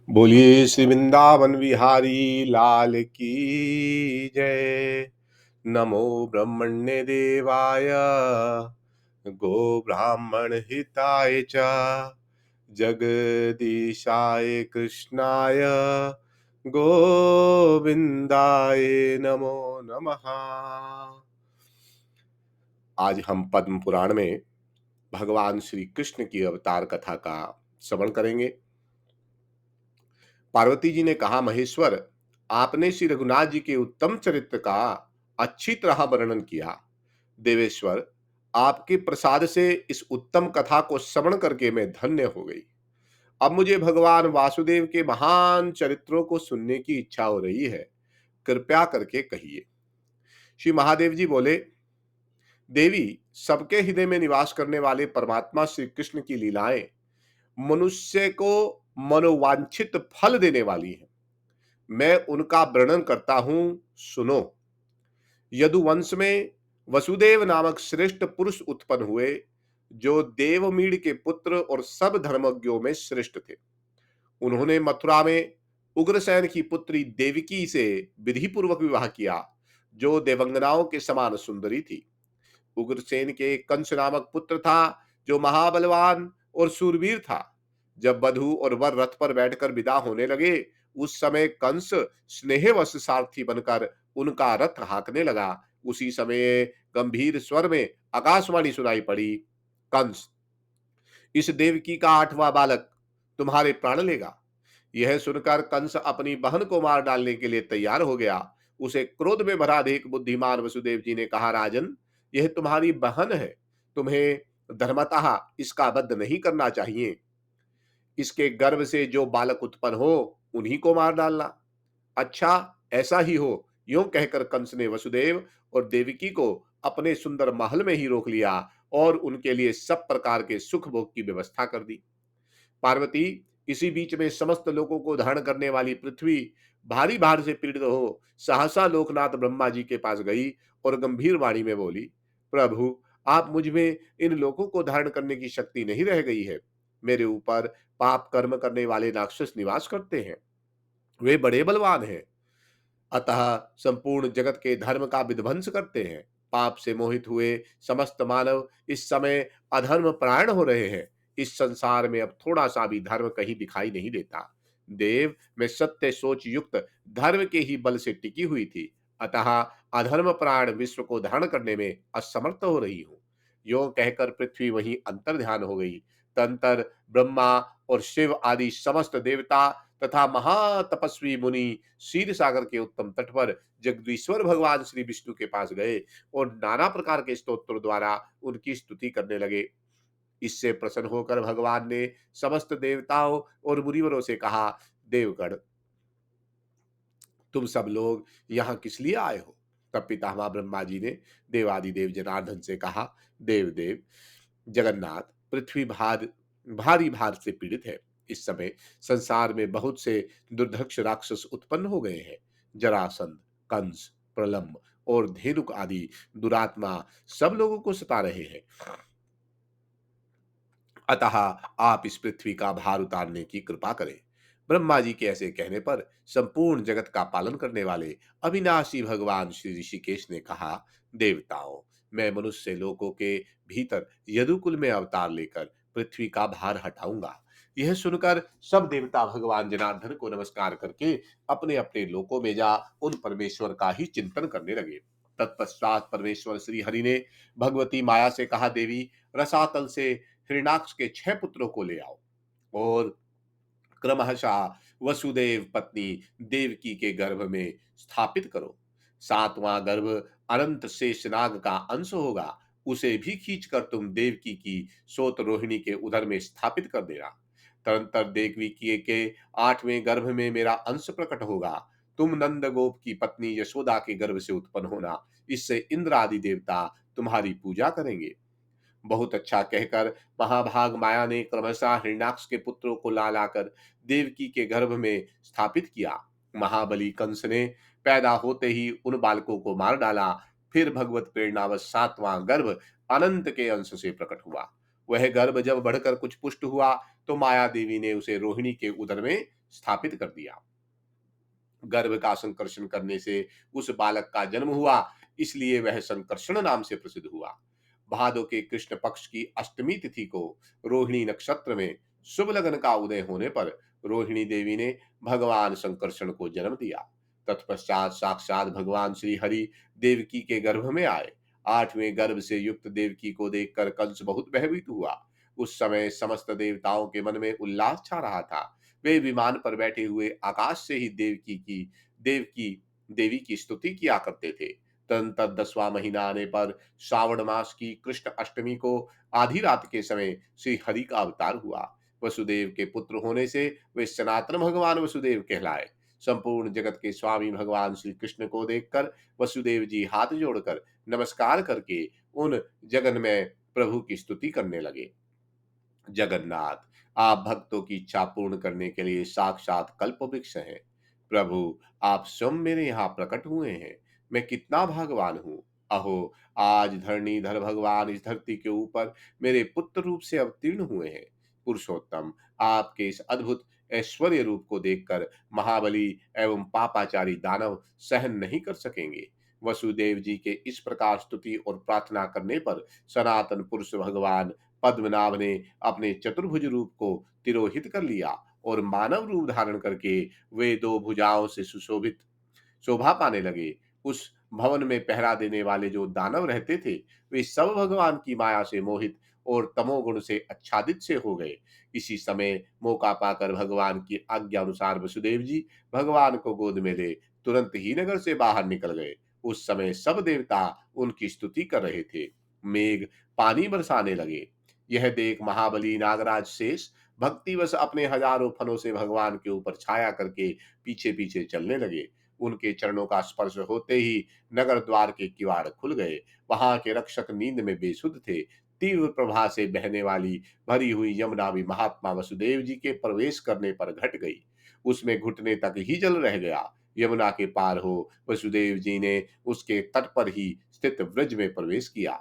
बोलिए श्री वृंदावन बिहारी लाल की जय। नमो ब्रह्मण्य देवाय गो ब्राह्मण हिताय च जगदीशाय कृष्णाय गोविंदाय नमो नमः। आज हम पद्म पुराण में भगवान श्री कृष्ण की अवतार कथा का श्रवण करेंगे। पार्वती जी ने कहा, महेश्वर, आपने श्री रघुनाथ जी के उत्तम चरित्र का अच्छी तरह वर्णन किया। देवेश्वर, आपके प्रसाद से इस उत्तम कथा को श्रवण करके मैं धन्य हो गई। अब मुझे भगवान वासुदेव के महान चरित्रों को सुनने की इच्छा हो रही है। कृपया करके कहिए। श्री महादेव जी बोले, देवी, सबके हृदय में निवास करने वाले परमात्मा श्री कृष्ण की लीलाएं मनुष्य को मनोवांछित फल देने वाली हैं। मैं उनका वर्णन करता हूं, सुनो। यदुवंश में वसुदेव नामक श्रेष्ठ पुरुष उत्पन्न हुए, जो देवमीड़ के पुत्र और सब धर्मज्ञों में श्रेष्ठ थे। उन्होंने मथुरा में उग्रसेन की पुत्री देवकी से विधि पूर्वक विवाह किया, जो देवंगनाओं के समान सुंदरी थी। उग्रसेन के कंस नामक पुत्र था, जो महाबलवान और सूरवीर था। जब वधू और वर रथ पर बैठकर विदा होने लगे, उस समय कंस स्नेहवश सारथी बनकर उनका रथ हाँकने लगा। उसी समय गंभीर स्वर में आकाशवाणी सुनाई पड़ी, कंस, इस देवकी का 8वां बालक तुम्हारे प्राण लेगा। यह सुनकर कंस अपनी बहन को मार डालने के लिए तैयार हो गया। उसे क्रोध में भरा देख बुद्धिमान वसुदेव जी ने कहा, राजन, यह तुम्हारी बहन है, तुम्हें धर्मतः इसका वध नहीं करना चाहिए। इसके गर्भ से जो बालक उत्पन्न हो, उन्हीं को मार डालना। अच्छा, ऐसा ही हो। यूं कहकर कंस ने वसुदेव और देवकी को अपने सुंदर महल में ही रोक लिया और उनके लिए सब प्रकार के सुख भोग की व्यवस्था कर दी। पार्वती, इसी बीच में समस्त लोगों को धारण करने वाली पृथ्वी भारी भार से पीड़ित हो सहसा लोकनाथ ब्रह्मा जी के पास गई और गंभीर वाणी में बोली, प्रभु, आप मुझ में इन लोगों को धारण करने की शक्ति नहीं रह गई है। मेरे ऊपर पाप कर्म करने वाले राक्षस निवास करते हैं। वे बड़े बलवान हैं, अतः संपूर्ण जगत के धर्म का विध्वंस करते हैं। पाप से मोहित हुए समस्त मानव इस समय अधर्म परायण हो रहे हैं। इस संसार में अब थोड़ा सा भी धर्म कहीं दिखाई नहीं देता। देव, मैं सत्य सोच युक्त धर्म के ही बल से टिकी हुई थी, अतः अधर्म प्राण विश्व को धारण करने में असमर्थ हो रही हूं। यो कहकर पृथ्वी वहीं अंतर ध्यान हो गई। तंतर ब्रह्मा और शिव आदि समस्त देवता तथा महातपस्वी मुनि क्षीर सागर के उत्तम तट पर जगदीश्वर भगवान श्री विष्णु के पास गए और नाना प्रकार के स्तोत्रों द्वारा उनकी स्तुति करने लगे। इससे प्रसन्न होकर भगवान ने समस्त देवताओं और मुनिवरों से कहा, देवगण, तुम सब लोग यहाँ किस लिए आए हो? तब पितामह ब्रह्मा जी ने देवादिदेव जनार्दन से कहा, देव देव जगन्नाथ, पृथ्वी भारी भार से पीड़ित है। इस समय संसार में बहुत से दुर्धक्ष राक्षस उत्पन्न हो गए हैं। जरासंध, कंस, प्रलंब और धेनुक आदि दुरात्मा सब लोगों को सता रहे हैं। अतः आप इस पृथ्वी का भार उतारने की कृपा करें। ब्रह्मा जी के ऐसे कहने पर संपूर्ण जगत का पालन करने वाले अविनाशी भगवान श्री ऋषिकेश ने कहा, देवताओं, मैं मनुष्य लोकों के भीतर यदुकुल में अवतार लेकर पृथ्वी का भार हटाऊंगा। यह सुनकर सब देवता भगवान जनार्दन को नमस्कार करके अपने अपने लोकों में जा उन परमेश्वर का ही चिंतन करने लगे। तत्पश्चात परमेश्वर श्री हरि ने भगवती माया से कहा, देवी, रसातल से हिरणाक्ष के 6 पुत्रों को ले आओ और क्रमशः वसुदेव पत्नी देवकी के गर्भ में स्थापित करो। 7वां गर्भ अनंत शेषनाग का अंश होगा। उसे भी खींचकर तुम देवकी की सोत रोहिणी के उदर में स्थापित कर देना। तदंतर देवकी के 8वें गर्भ में मेरा अंश प्रकट होगा। तुम नंद गोप की पत्नी यशोदा के गर्भ से उत्पन्न होना। इससे इंद्र आदि देवता तुम्हारी पूजा करेंगे। बहुत अच्छा कहकर महाभाग माया ने क्रमशः हिरण्याक्ष के पुत्रों को ला लाकर देवकी के गर्भ में स्थापित किया। महाबली कंस ने पैदा होते ही उन बालकों को मार डाला। फिर भगवत प्रेरणावश 7वां गर्भ अनंत के अंश से प्रकट हुआ। वह गर्भ जब बढ़कर कुछ पुष्ट हुआ, तो माया देवी ने उसे रोहिणी के उदर में स्थापित कर दिया। गर्भ का संकर्षण करने से उस बालक का जन्म हुआ, इसलिए वह संकर्षण नाम से प्रसिद्ध हुआ। भादो के कृष्ण पक्ष की अष्टमी तिथि को रोहिणी नक्षत्र में शुभ लगन का उदय होने पर रोहिणी देवी ने भगवान संकर्षण को जन्म दिया। तत्पश्चात साक्षात भगवान श्री हरि देवकी के गर्भ में आए। आठवें गर्भ से युक्त देवकी को देखकर कंस बहुत भयभीत हुआ। उस समय समस्त देवताओं के मन में उल्लास छा रहा था। वे विमान पर बैठे हुए आकाश से ही देवकी देवी की स्तुति किया करते थे। तदनंतर 10वां महीना आने पर श्रावण मास की कृष्ण अष्टमी को आधी रात के समय श्री हरि का अवतार हुआ। वसुदेव के पुत्र होने से वे सनातन भगवान वसुदेव कहलाए। संपूर्ण जगत के स्वामी भगवान श्री कृष्ण को देखकर वसुदेव जी हाथ जोड़कर नमस्कार करके उन जगन्मय प्रभु की स्तुति करने लगे। जगन्नाथ, आप भक्तों की इच्छा पूर्ण करने के लिए साक्षात कल्प वृक्ष हैं। प्रभु, आप स्वयं मेरे यहाँ प्रकट हुए हैं। मैं कितना भाग्यवान हूँ। अहो, आज धरणीधर भगवान इस धरती के ऊपर मेरे पुत्र रूप से अवतीर्ण हुए हैं। पुरुषोत्तम, आपके इस अद्भुत ऐश्वर्य रूप को देखकर महाबली एवं पापाचारी दानव सहन नहीं कर सकेंगे। वसुदेव जी के इस प्रकार स्तुति और प्रार्थना करने पर सनातन पुरुष भगवान पद्मनाभ ने अपने चतुर्भुज रूप को तिरोहित कर लिया और मानव रूप धारण करके वे दो भुजाओं से सुशोभित शोभा पाने लगे। उस भवन में पहरा देने वाले जो दानव रहते थे, वे सब भगवान की माया से मोहित और तमोगुण से आच्छादित से हो गए। इसी समय मौका पाकर भगवान की आज्ञा अनुसार वसुदेव जी भगवान को गोद में ले तुरंत ही नगर से बाहर निकल गए। उस समय सब देवता उनकी स्तुति कर रहे थे। मेघ पानी बरसाने लगे। यह देख महाबली नागराज शेष भक्तिवश अपने हजारों फनों से भगवान के ऊपर छाया करके पीछे पीछे चलने लगे। उनके चरणों का स्पर्श होते ही नगर द्वार के किवाड़ खुल गए। वहां के रक्षक नींद में बेसुध थे। तीव्र प्रवाह से बहने वाली भरी हुई यमुना भी महात्मा वसुदेव जी के प्रवेश करने पर घट गई। उसमें घुटने तक ही जल रह गया। यमुना के पार हो वसुदेव जी ने उसके तट पर ही स्थित व्रज में प्रवेश किया।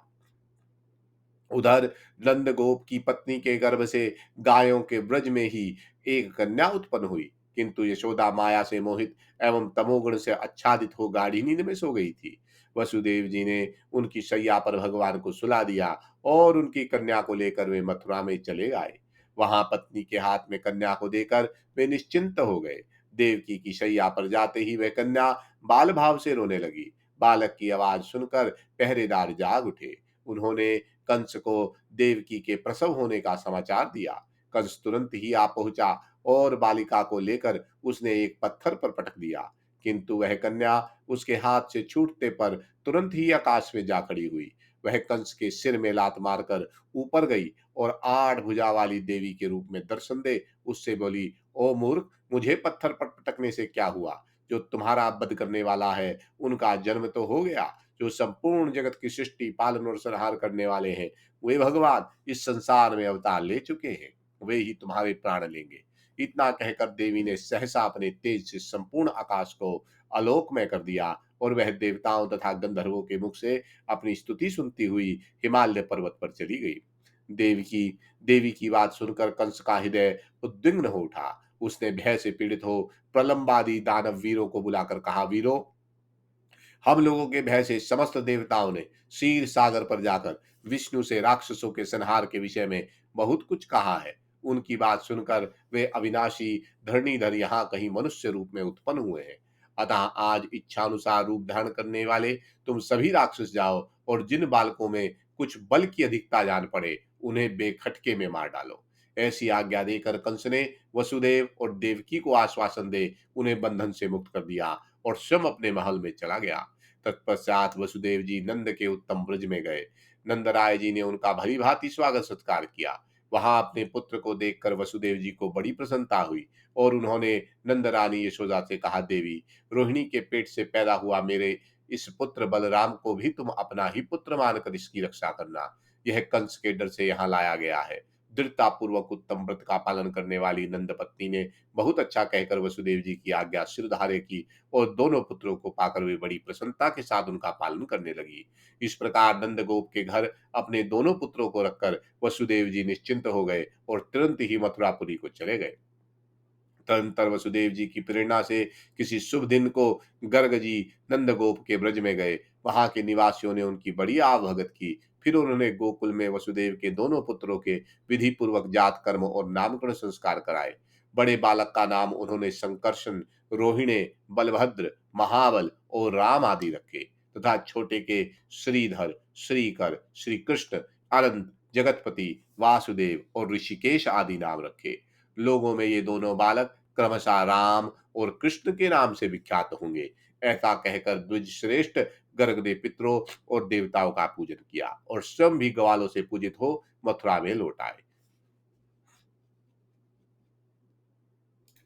उधर नंदगोप की पत्नी के गर्भ से गायों के व्रज में ही एक कन्या उत्पन्न हुई, किंतु यशोदा माया से मोहित एवं तमोगुण से आच्छादित हो गाढ़ी नींद में सो गई थी। वसुदेव जी ने उनकी शैया पर भगवान को सुला दिया और उनकी कन्या को लेकर वे मथुरा में चले आए। वहां पत्नी के हाथ में कन्या को देकर वे निश्चिंत हो गए। देवकी की शैया पर जाते ही वह कन्या बाल भाव से रोने लगी। बालक की आवाज सुनकर पहरेदार जाग उठे। उन्होंने कंस को देवकी के प्रसव होने का समाचार दिया। कंस तुरंत ही आ पहुंचा और बालिका को लेकर उसने एक पत्थर पर पटक दिया, किंतु वह कन्या उसके हाथ से छूटने पर तुरंत ही आकाश में जा खड़ी हुई। वह कंस के सिर में लात मारकर ऊपर गई और 8 भुजा वाली देवी के रूप में दर्शन दे उससे बोली, ओ मूर्ख, मुझे पत्थर पर पटकने से क्या हुआ? जो तुम्हारा वध करने वाला है उनका जन्म तो हो गया। जो संपूर्ण जगत की सृष्टि पालन और संहार करने वाले हैं, वे भगवान इस संसार में अवतार ले चुके हैं। वे ही तुम्हारे प्राण लेंगे। इतना कहकर देवी ने सहसा अपने तेज से संपूर्ण आकाश को आलोकमय कर दिया और वह देवताओं तथा गंधर्वों के मुख से अपनी स्तुति सुनती हुई हिमालय पर्वत पर चली गई। देवी की बात सुनकर कंस का हृदय उद्विग्न हो उठा। उसने भय से पीड़ित हो प्रलंबादी दानव वीरों को बुलाकर कहा, वीरों, हम लोगों के भय से समस्त देवताओं ने क्षीर सागर पर जाकर विष्णु से राक्षसों के संहार के विषय में बहुत कुछ कहा है। उनकी बात सुनकर वे अविनाशी धरणीधर यहाँ कहीं मनुष्य रूप में उत्पन्न हुए हैं। अतः आज इच्छानुसार रूप धारण करने वाले तुम सभी राक्षस जाओ और जिन बालकों में कुछ बल की अधिकता जान पड़े उन्हें बेखटके में मार डालो। ऐसी आज्ञा देकर कंस ने वसुदेव और देवकी को आश्वासन दे उन्हें बंधन से मुक्त कर दिया और स्वयं अपने महल में चला गया। तत्पश्चात वसुदेव जी नंद के उत्तम ब्रज में गए। नंदराय जी ने उनका भली भांति स्वागत सत्कार किया। वहां अपने पुत्र को देखकर वसुदेव जी को बड़ी प्रसन्नता हुई और उन्होंने नंदरानी यशोदा से कहा, देवी, रोहिणी के पेट से पैदा हुआ मेरे इस पुत्र बलराम को भी तुम अपना ही पुत्र मानकर इसकी रक्षा करना। यह कंस के डर से यहाँ लाया गया है। दृढ़तापूर्वक उत्तम व्रत का पालन करने वाली नंद पत्नी ने बहुत अच्छा कहकर वसुदेव जी की आज्ञा शिरधार्य की और दोनों पुत्रों को पाकर वे बड़ी प्रसन्नता के साथ उनका पालन करने लगी। इस प्रकार नंदगोप के घर अपने दोनों पुत्रों को रखकर वसुदेव जी निश्चिंत हो गए और तुरंत ही मथुरापुरी को चले गए। तदनंतर वसुदेव जी की प्रेरणा से किसी शुभ दिन को गर्ग जी नंदगोप के ब्रज में गए। वहां के निवासियों ने उनकी बड़ी आवभगत की। फिर उन्होंने गोकुल में वसुदेव के दोनों पुत्रों के विधि पूर्वक जात कर्म और नामकरण संस्कार कराए। बड़े बालक का नाम उन्होंने संकर्षण, रोहिणे, बलभद्र, महाबल और राम आदि रखे तथा छोटे के श्रीधर, श्रीकर, श्री कृष्ण, अनंत, जगतपति, वासुदेव और ऋषिकेश आदि नाम रखे। लोगों में ये दोनों बालक क्रमशः राम और कृष्ण के नाम से विख्यात होंगे। ऐसा कहकर द्विज श्रेष्ठ गर्ग ने पितरों और देवताओं का पूजन किया और स्वयं भी ग्वालों से पूजित हो मथुरा में लौट आए।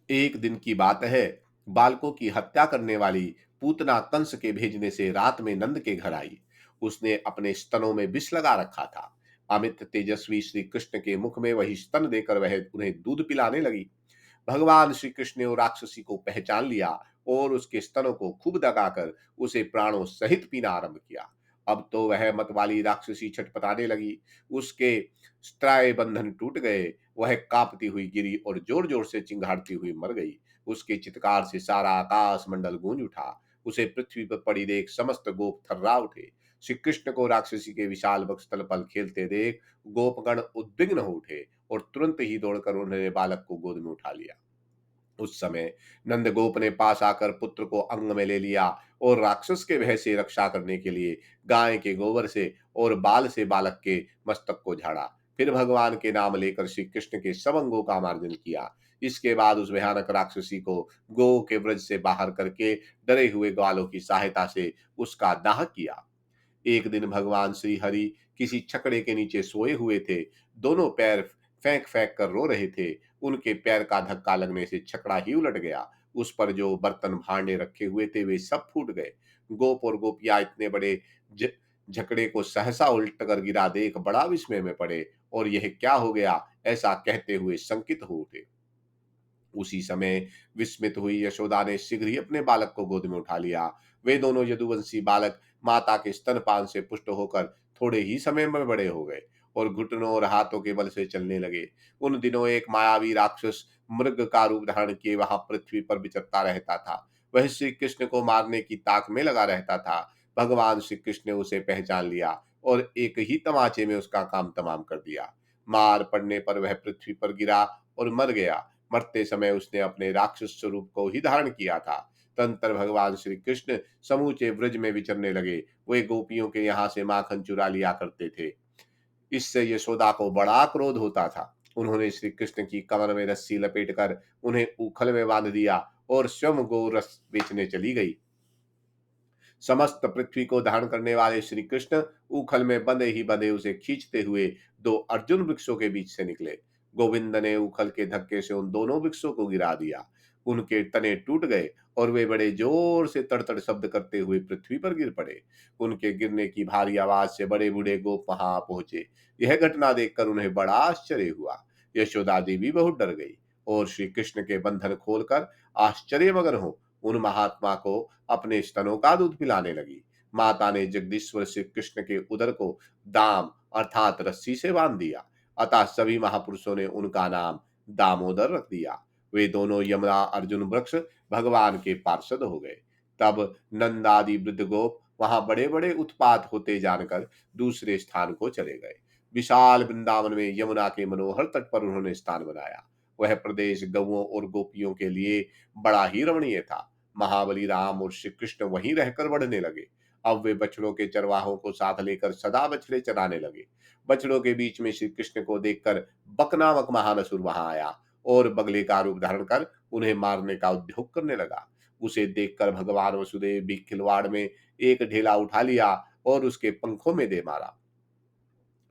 एक दिन की बात है, बालकों की हत्या करने वाली पूतना कंस के भेजने से रात में नंद के घर आई। उसने अपने स्तनों में विष लगा रखा था। अमित तेजस्वी श्री कृष्ण के मुख में वही स्तन देकर वह उन्हें दूध पिलाने लगी। भगवान श्री कृष्ण ने वो राक्षसी को पहचान लिया और उसके स्तनों को खूब दगाकर उसे प्राणों सहित पीना आरंभ किया। अब तो वह मत वाली राक्षसी छटपटाने लगी। उसके स्त्राय बंधन टूट गए। वह कांपती हुई गिरी और जोर जोर से चिंगाड़ती हुई मर गई। उसके चित्कार से सारा आकाश मंडल गूंज उठा। उसे पृथ्वी पर पड़ी देख समस्त गोप थर्रा उठे। श्री कृष्ण को राक्षसी के विशाल वक्षस्थल पर खेलते देख गोपगण उद्विग्न हो उठे और तुरंत ही दौड़कर उन्होंने बालक को गोद में उठा लिया। उस समय नंदगोप ने पास आकर पुत्र को अंग में ले लिया और राक्षस के भय से रक्षा करने के लिए गाय के गोबर से और बाल से बालक के मस्तक को झाड़ा। फिर भगवान के नाम लेकर श्री कृष्ण के सब अंगों का मार्जन किया। इसके बाद उस भयानक राक्षसी को गो के ब्रज से बाहर करके डरे हुए ग्वालों की सहायता से उसका दाह किया। एक दिन भगवान श्री हरि किसी छकड़े के नीचे सोए हुए थे। दोनों पैर फेंक फेंक कर रो रहे थे। उनके पैर का धक्का लगने से छकड़ा ही उलट गया। उस पर जो बर्तन भांडे रखे हुए थे वे सब फूट गए। गोप और गोपियां इतने बड़े ज- झकड़े को सहसा उल्ट कर गिरा देख बड़ा विस्मय में पड़े और यह क्या हो गया ऐसा कहते हुए शंकित हो उठे। उसी समय विस्मित हुई यशोदा ने शीघ्र ही अपने बालक को गोद में उठा लिया। वे दोनों यदुवंशी बालक माता के स्तनपान से पुष्ट होकर थोड़े ही समय में बड़े हो गए और घुटनों और हाथों के बल से चलने लगे। उन दिनों एक मायावी राक्षस मृग का रूप धारण किए वहां पृथ्वी पर विचरता रहता था। वह श्री कृष्ण को मारने की ताक में लगा रहता था। भगवान श्री कृष्ण ने उसे पहचान लिया और एक ही तमाचे में उसका काम तमाम कर दिया। मार पड़ने पर वह पृथ्वी पर गिरा और मर गया। मरते समय उसने अपने राक्षस स्वरूप को ही धारण किया था। तदंतर भगवान श्री कृष्ण समूचे ब्रज में विचरने लगे। वे गोपियों के यहाँ से माखन चुरा लिया करते थे। इससे यशोदा को बड़ा क्रोध होता था। उन्होंने श्री कृष्ण की कमर में रस्सी लपेटकर उन्हें उखल में बांध दिया और स्वयं गो रस बेचने चली गई। समस्त पृथ्वी को धारण करने वाले श्री कृष्ण उखल में बंधे ही बंधे उसे खींचते हुए दो अर्जुन वृक्षों के बीच से निकले। गोविंद ने उखल के धक्के से उन दोनों वृक्षों को गिरा दिया। उनके तने टूट गए और वे बड़े जोर से तड़तड़ शब्द करते हुए पृथ्वी पर गिर पड़े। उनके गिरने की भारी आवाज से बड़े बूढ़े गोप वहां पहुंचे। यह घटना देखकर उन्हें बड़ा आश्चर्य हुआ। यशोदा देवी बहुत डर गई और श्री कृष्ण के बंधन खोलकर आश्चर्य मगन हो उन महात्मा को अपने स्तनों का दूध पिलाने लगी। माता ने जगदीश्वर श्री कृष्ण के उदर को दाम अर्थात रस्सी से बांध दिया। अतः सभी महापुरुषों ने उनका नाम दामोदर रख दिया। वे दोनों यमुना अर्जुन वृक्ष भगवान के पार्षद हो गए। तब नंदादि वृद्ध गोप वहां बड़े बड़े उत्पात होते जानकर दूसरे स्थान को चले गए। विशाल वृंदावन में यमुना के मनोहर तट पर उन्होंने स्थान बनाया। वह प्रदेश गौओं और गोपियों के लिए बड़ा ही रमणीय था। महाबली राम और श्री कृष्ण वहीं रहकर बढ़ने लगे। अब वे बछड़ों के चरवाहों को साथ लेकर सदा बछड़े चराने लगे। बछड़ों के बीच में श्री कृष्ण को देखकर बक नामक महान असुर वहां आया और बगले का रूप धारण कर उन्हें मारने का उद्योग करने लगा। उसे देखकर भगवान वसुदेव भी खिलवाड़ में एक ढेला उठा लिया और उसके पंखों में दे मारा।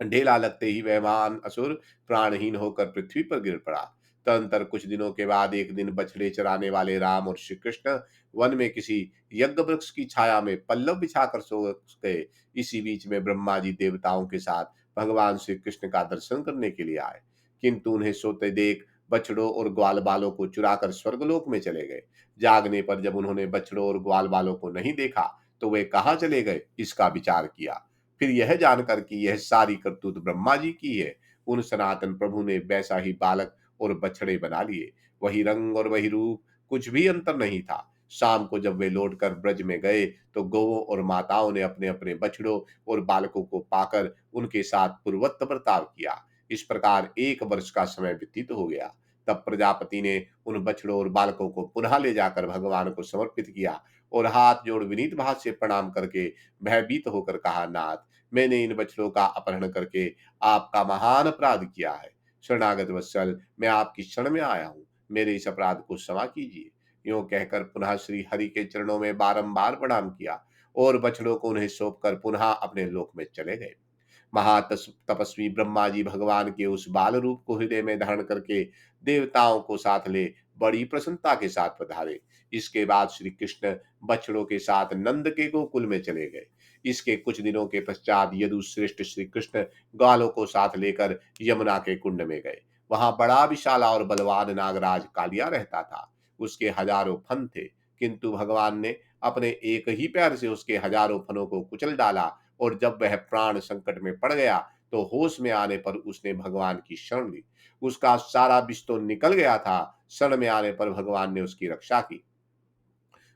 ढेला लगते ही वह महान असुर प्राणहीन होकर पृथ्वी पर गिर पड़ा। तदंतर कुछ दिनों के बाद एक दिन बछड़े चराने वाले राम और श्री कृष्ण वन में किसी यज्ञ वृक्ष की छाया में पल्लव बिछाकर सो गए। इसी बीच में ब्रह्मा जी देवताओं के साथ भगवान श्री कृष्ण का दर्शन करने के लिए आए। किंतु उन्हें सोते देख बछड़ों और ग्वाल बालों को चुराकर स्वर्गलोक में चले गए। जागने पर जब उन्होंने बछड़ों और ग्वाल बालों को नहीं देखा तो वे कहाँ चले गए, इसका विचार किया। फिर यह जानकर कि यह सारी करतूत ब्रह्मा जी की है, उन सनातन प्रभु ने वैसा ही बालक और बछड़े बना लिए। वही रंग और वही रूप, कुछ भी अंतर नहीं था। शाम को जब वे लौटकर ब्रज में गए तो गौओं और माताओं ने अपने अपने बछड़ों और बालकों को पाकर उनके साथ पूर्ववत बर्ताव किया। इस प्रकार 1 वर्ष का समय व्यतीत हो गया। तब प्रजापति ने उन बछड़ों और बालकों को पुनः ले जाकर भगवान को समर्पित किया और हाथ जोड़ विनीत भाव से प्रणाम करके भयभीत होकर कहा, नाथ, मैंने इन बछड़ों का अपहरण करके आपका महान अपराध किया है। शरणागत वत्सल, मैं आपकी शरण में आया हूँ, मेरे इस अपराध को क्षमा कीजिए। यूं कहकर पुनः श्री हरि के चरणों में बारंबार प्रणाम किया और बछड़ों को उन्हें सौंपकर पुनः अपने लोक में चले गए। महातपस्वी ब्रह्मा जी भगवान के उस बाल रूप को हृदय में धारण करके देवताओं को साथ ले बड़ी प्रसन्नता के साथ पधारे। इसके बाद श्री कृष्ण बछड़ों के साथ नंद के गोकुल में चले गए। इसके कुछ दिनों के पश्चात यदु श्रेष्ठ श्री कृष्ण ग्वालों को साथ लेकर यमुना के कुंड में गए। वहां बड़ा विशाला और बलवान नागराज कालिया रहता था। उसके हजारों फन थे, किंतु भगवान ने अपने एक ही पैर से उसके हजारों फनों को कुचल डाला और जब वह प्राण संकट में पड़ गया तो होश में आने पर उसने भगवान की शरण ली। उसका सारा विष तो निकल गया था। शरण में आने पर भगवान ने उसकी रक्षा की।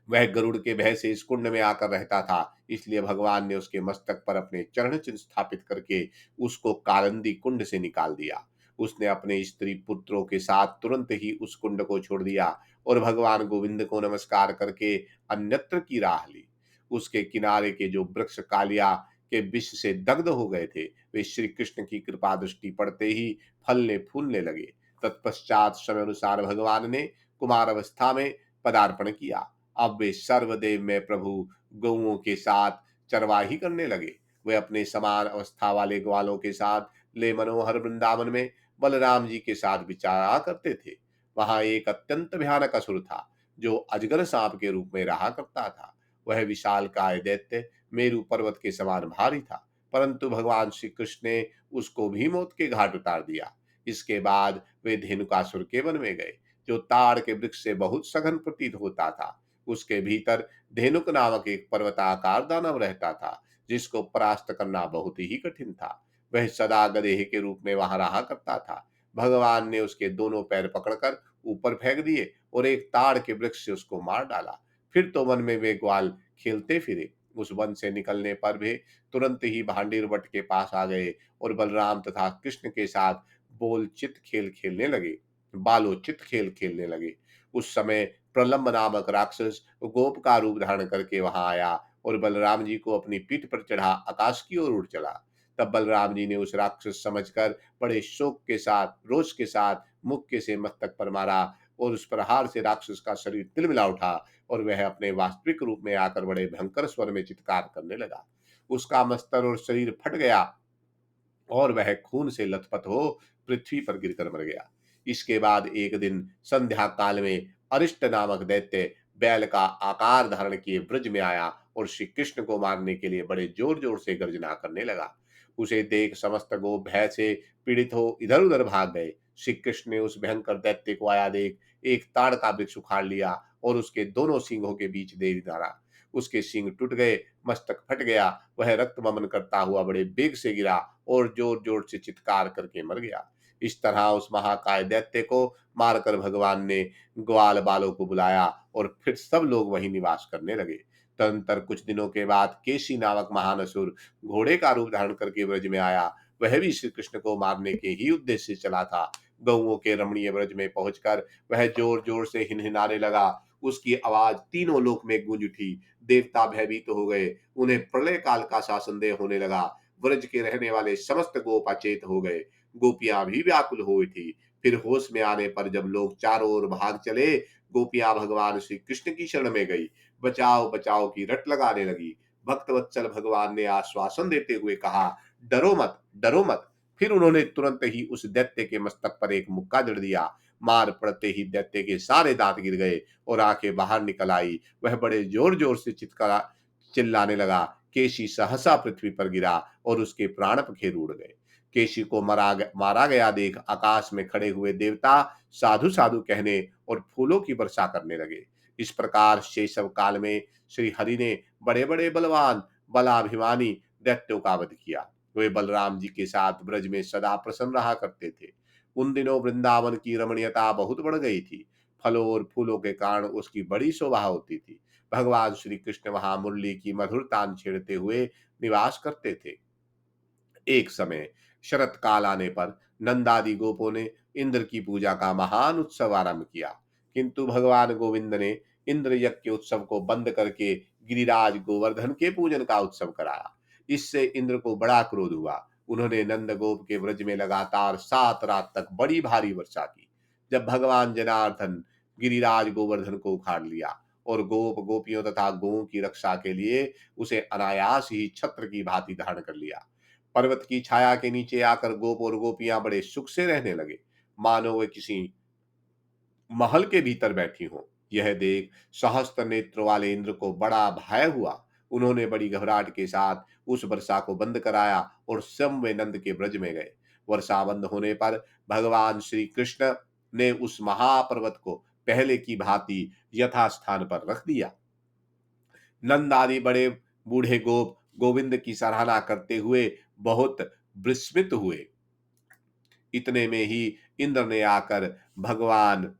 वह गरुड़ के भय से इस कुंड में आकर रहता था, इसलिए भगवान ने उसके मस्तक पर अपने चरण चिन्ह स्थापित करके उसको कालंदी कुंड से निकाल दिया। उसने अपने स्त्री पुत्रों के साथ तुरंत ही उस कुंड को छोड़ दिया और भगवान गोविंद को नमस्कार करके अन्यत्र की राह ली। उसके किनारे के जो वृक्ष कालिया के विष से दग्ध हो गए थे, वे श्री कृष्ण की कृपा दृष्टि पड़ते ही फलने फूलने लगे। तत्पश्चात समय अनुसार भगवान ने कुमार अवस्था में पदार्पण किया। अब वे सर्वदेव में प्रभु गौओं के साथ चरवाही करने लगे। वे अपने समान अवस्था वाले ग्वालों के साथ ले मनोहर वृंदावन में बलराम जी के साथ विचारा करते थे। वहां एक अत्यंत भयानक असुर था जो अजगर सांप के रूप में रहा करता था। वह विशाल काय दैत्य मेरु पर्वत के समान भारी था, परंतु भगवान श्री कृष्ण ने उसको भी मौत के घाट उतार दिया। इसके बाद वे धेनुकासुर के वन में गए, जो ताड़ के वृक्ष से बहुत सघन प्रतीत होता था। उसके भीतर धेनुक नामक एक पर्वताकार दानव रहता था, जिसको परास्त करना बहुत ही कठिन था। वह सदा गधे के रूप में वहां रहा करता था। भगवान ने उसके दोनों पैर पकड़कर ऊपर फेंक दिए और एक ताड़ के वृक्ष से उसको मार डाला। फिर तो वन में वे ग्वाल खेलते फिरे। उस वन से निकलने पर वे तुरंत ही भांडीर वट के पास आ गए और बलराम तथा कृष्ण के साथ बोलचित खेल खेलने लगे बालोचित खेल खेलने लगे। उस समय प्रलंब नामक राक्षस गोप का रूप धारण करके वहां आया और बलराम जी को अपनी पीठ पर चढ़ा आकाश की ओर उड़ चला। तब बलराम जी ने उस राक्षस समझकर बड़े शोक के साथ, रोष के साथ मुक्के से मस्तक पर मारा और उस प्रहार से राक्षस का शरीर तिलमिला उठा और वह अपने वास्तविक रूप में आकर बड़े भयंकर स्वर में चित्कार करने लगा। उसका मस्तक और शरीर फट गया और वह खून से लथपथ हो पृथ्वी पर गिरकर मर गया। इसके बाद एक दिन संध्या काल में अरिष्ट नामक दैत्य बैल का आकार धारण किए ब्रज में आया और श्री कृष्ण को मारने के लिए बड़े जोर जोर से गर्जना करने लगा। उसे देख समस्त गो भय से पीड़ित हो इधर उधर भाग गए। श्री कृष्ण ने उस भयंकर दैत्य को आया देख एक ताड़ का वृक्ष उखाड़ लिया और उसके दोनों सिंगों के बीच दे डाला। उसके सिंग टूट गए, मस्तक फट गया, वह रक्त वमन करता हुआ बड़े बेग से गिरा और जोर जोर से चित्कार करके मर गया। इस तरह उस महाकाय दैत्य को मारकर भगवान ने ग्वाल बालों को बुलाया और फिर सब लोग वहीं निवास करने लगे। तदनंतर कुछ दिनों के बाद केशी नामक महान असुर घोड़े का रूप धारण करके ब्रज में आया। वह भी श्री कृष्ण को मारने के ही उद्देश्य से चला था। गौओं के रमणीय ब्रज में पहुंचकर वह जोर जोर से हिनहिनाने लगा। उसकी आवाज तीनों लोक में गूंज उठी। देवता भयभीत हो गए, उन्हें प्रलय काल का सा संदेह होने लगा। ब्रज के रहने वाले समस्त गोप अचेत हो गए, गोपियां भी व्याकुल हो उठी। फिर होश में आने पर जब लोग चारों ओर भाग चले, गोपियां भगवान श्री कृष्ण की शरण में गई, बचाओ बचाओ की रट लगाने लगी। भक्त वत्सल भगवान ने आश्वासन देते हुए कहा, डरो मत, डरो मत। फिर उन्होंने तुरंत ही उस दैत्य के मस्तक पर एक मुक्का जड़ दिया। मार पड़ते ही दैत्य के सारे दांत गिर गए और आंखें बाहर निकल आई। वह बड़े जोर जोर से चिल्लाने लगा। केशी सहसा पृथ्वी पर गिरा और उसके प्राण पखेरु उड़ गए। केशी को मारा गया देख आकाश में खड़े हुए देवता साधु साधु कहने और फूलों की वर्षा करने लगे। इस प्रकार शैशव काल में श्री हरि ने बड़े बड़े बलवान बलाभिमानी दैत्यों का वध किया। वे बलराम जी के साथ ब्रज में सदा प्रसन्न रहा करते थे। उन दिनों वृंदावन की रमणीयता बहुत बढ़ गई थी। फलों और फूलों के कारण उसकी बड़ी शोभा होती थी। भगवान श्री कृष्ण वहां मुरली की मधुर तान छेड़ते हुए निवास करते थे। एक समय शरत काल आने पर नंदादि गोपों ने इंद्र की पूजा का महान उत्सव आरंभ किया, किंतु भगवान गोविंद ने इंद्र यज्ञ के उत्सव को बंद करके गिरिराज गोवर्धन के पूजन का उत्सव कराया। इससे इंद्र को बड़ा क्रोध हुआ। उन्होंने नंद गोप के व्रज में लगातार 7 रात तक बड़ी भारी वर्षा की। जब भगवान जनार्दन गिरिराज गोवर्धन को उखाड़ लिया और गोप गोपियों तथा गौओं की रक्षा के लिए उसे अनायास ही छत्र की भांति धारण कर लिया। पर्वत की छाया के नीचे आकर गोप और गोपियां बड़े सुख से रहने लगे, मानो वे किसी महल के भीतर बैठी हों। यह देख सहस्त्र नेत्र वाले इंद्र को बड़ा भय हुआ। उन्होंने बड़ी घबराहट के साथ उस वर्षा को बंद कराया और स्वयं वे नंद के ब्रज में गए। वर्षा बंद होने पर भगवान श्री कृष्ण ने उस महापर्वत को पहले की भांति यथास्थान पर रख दिया। नंद आदि बड़े बूढ़े गोप गोविंद की सराहना करते हुए बहुत विस्मित हुए। इतने में ही इंद्र ने आकर भगवान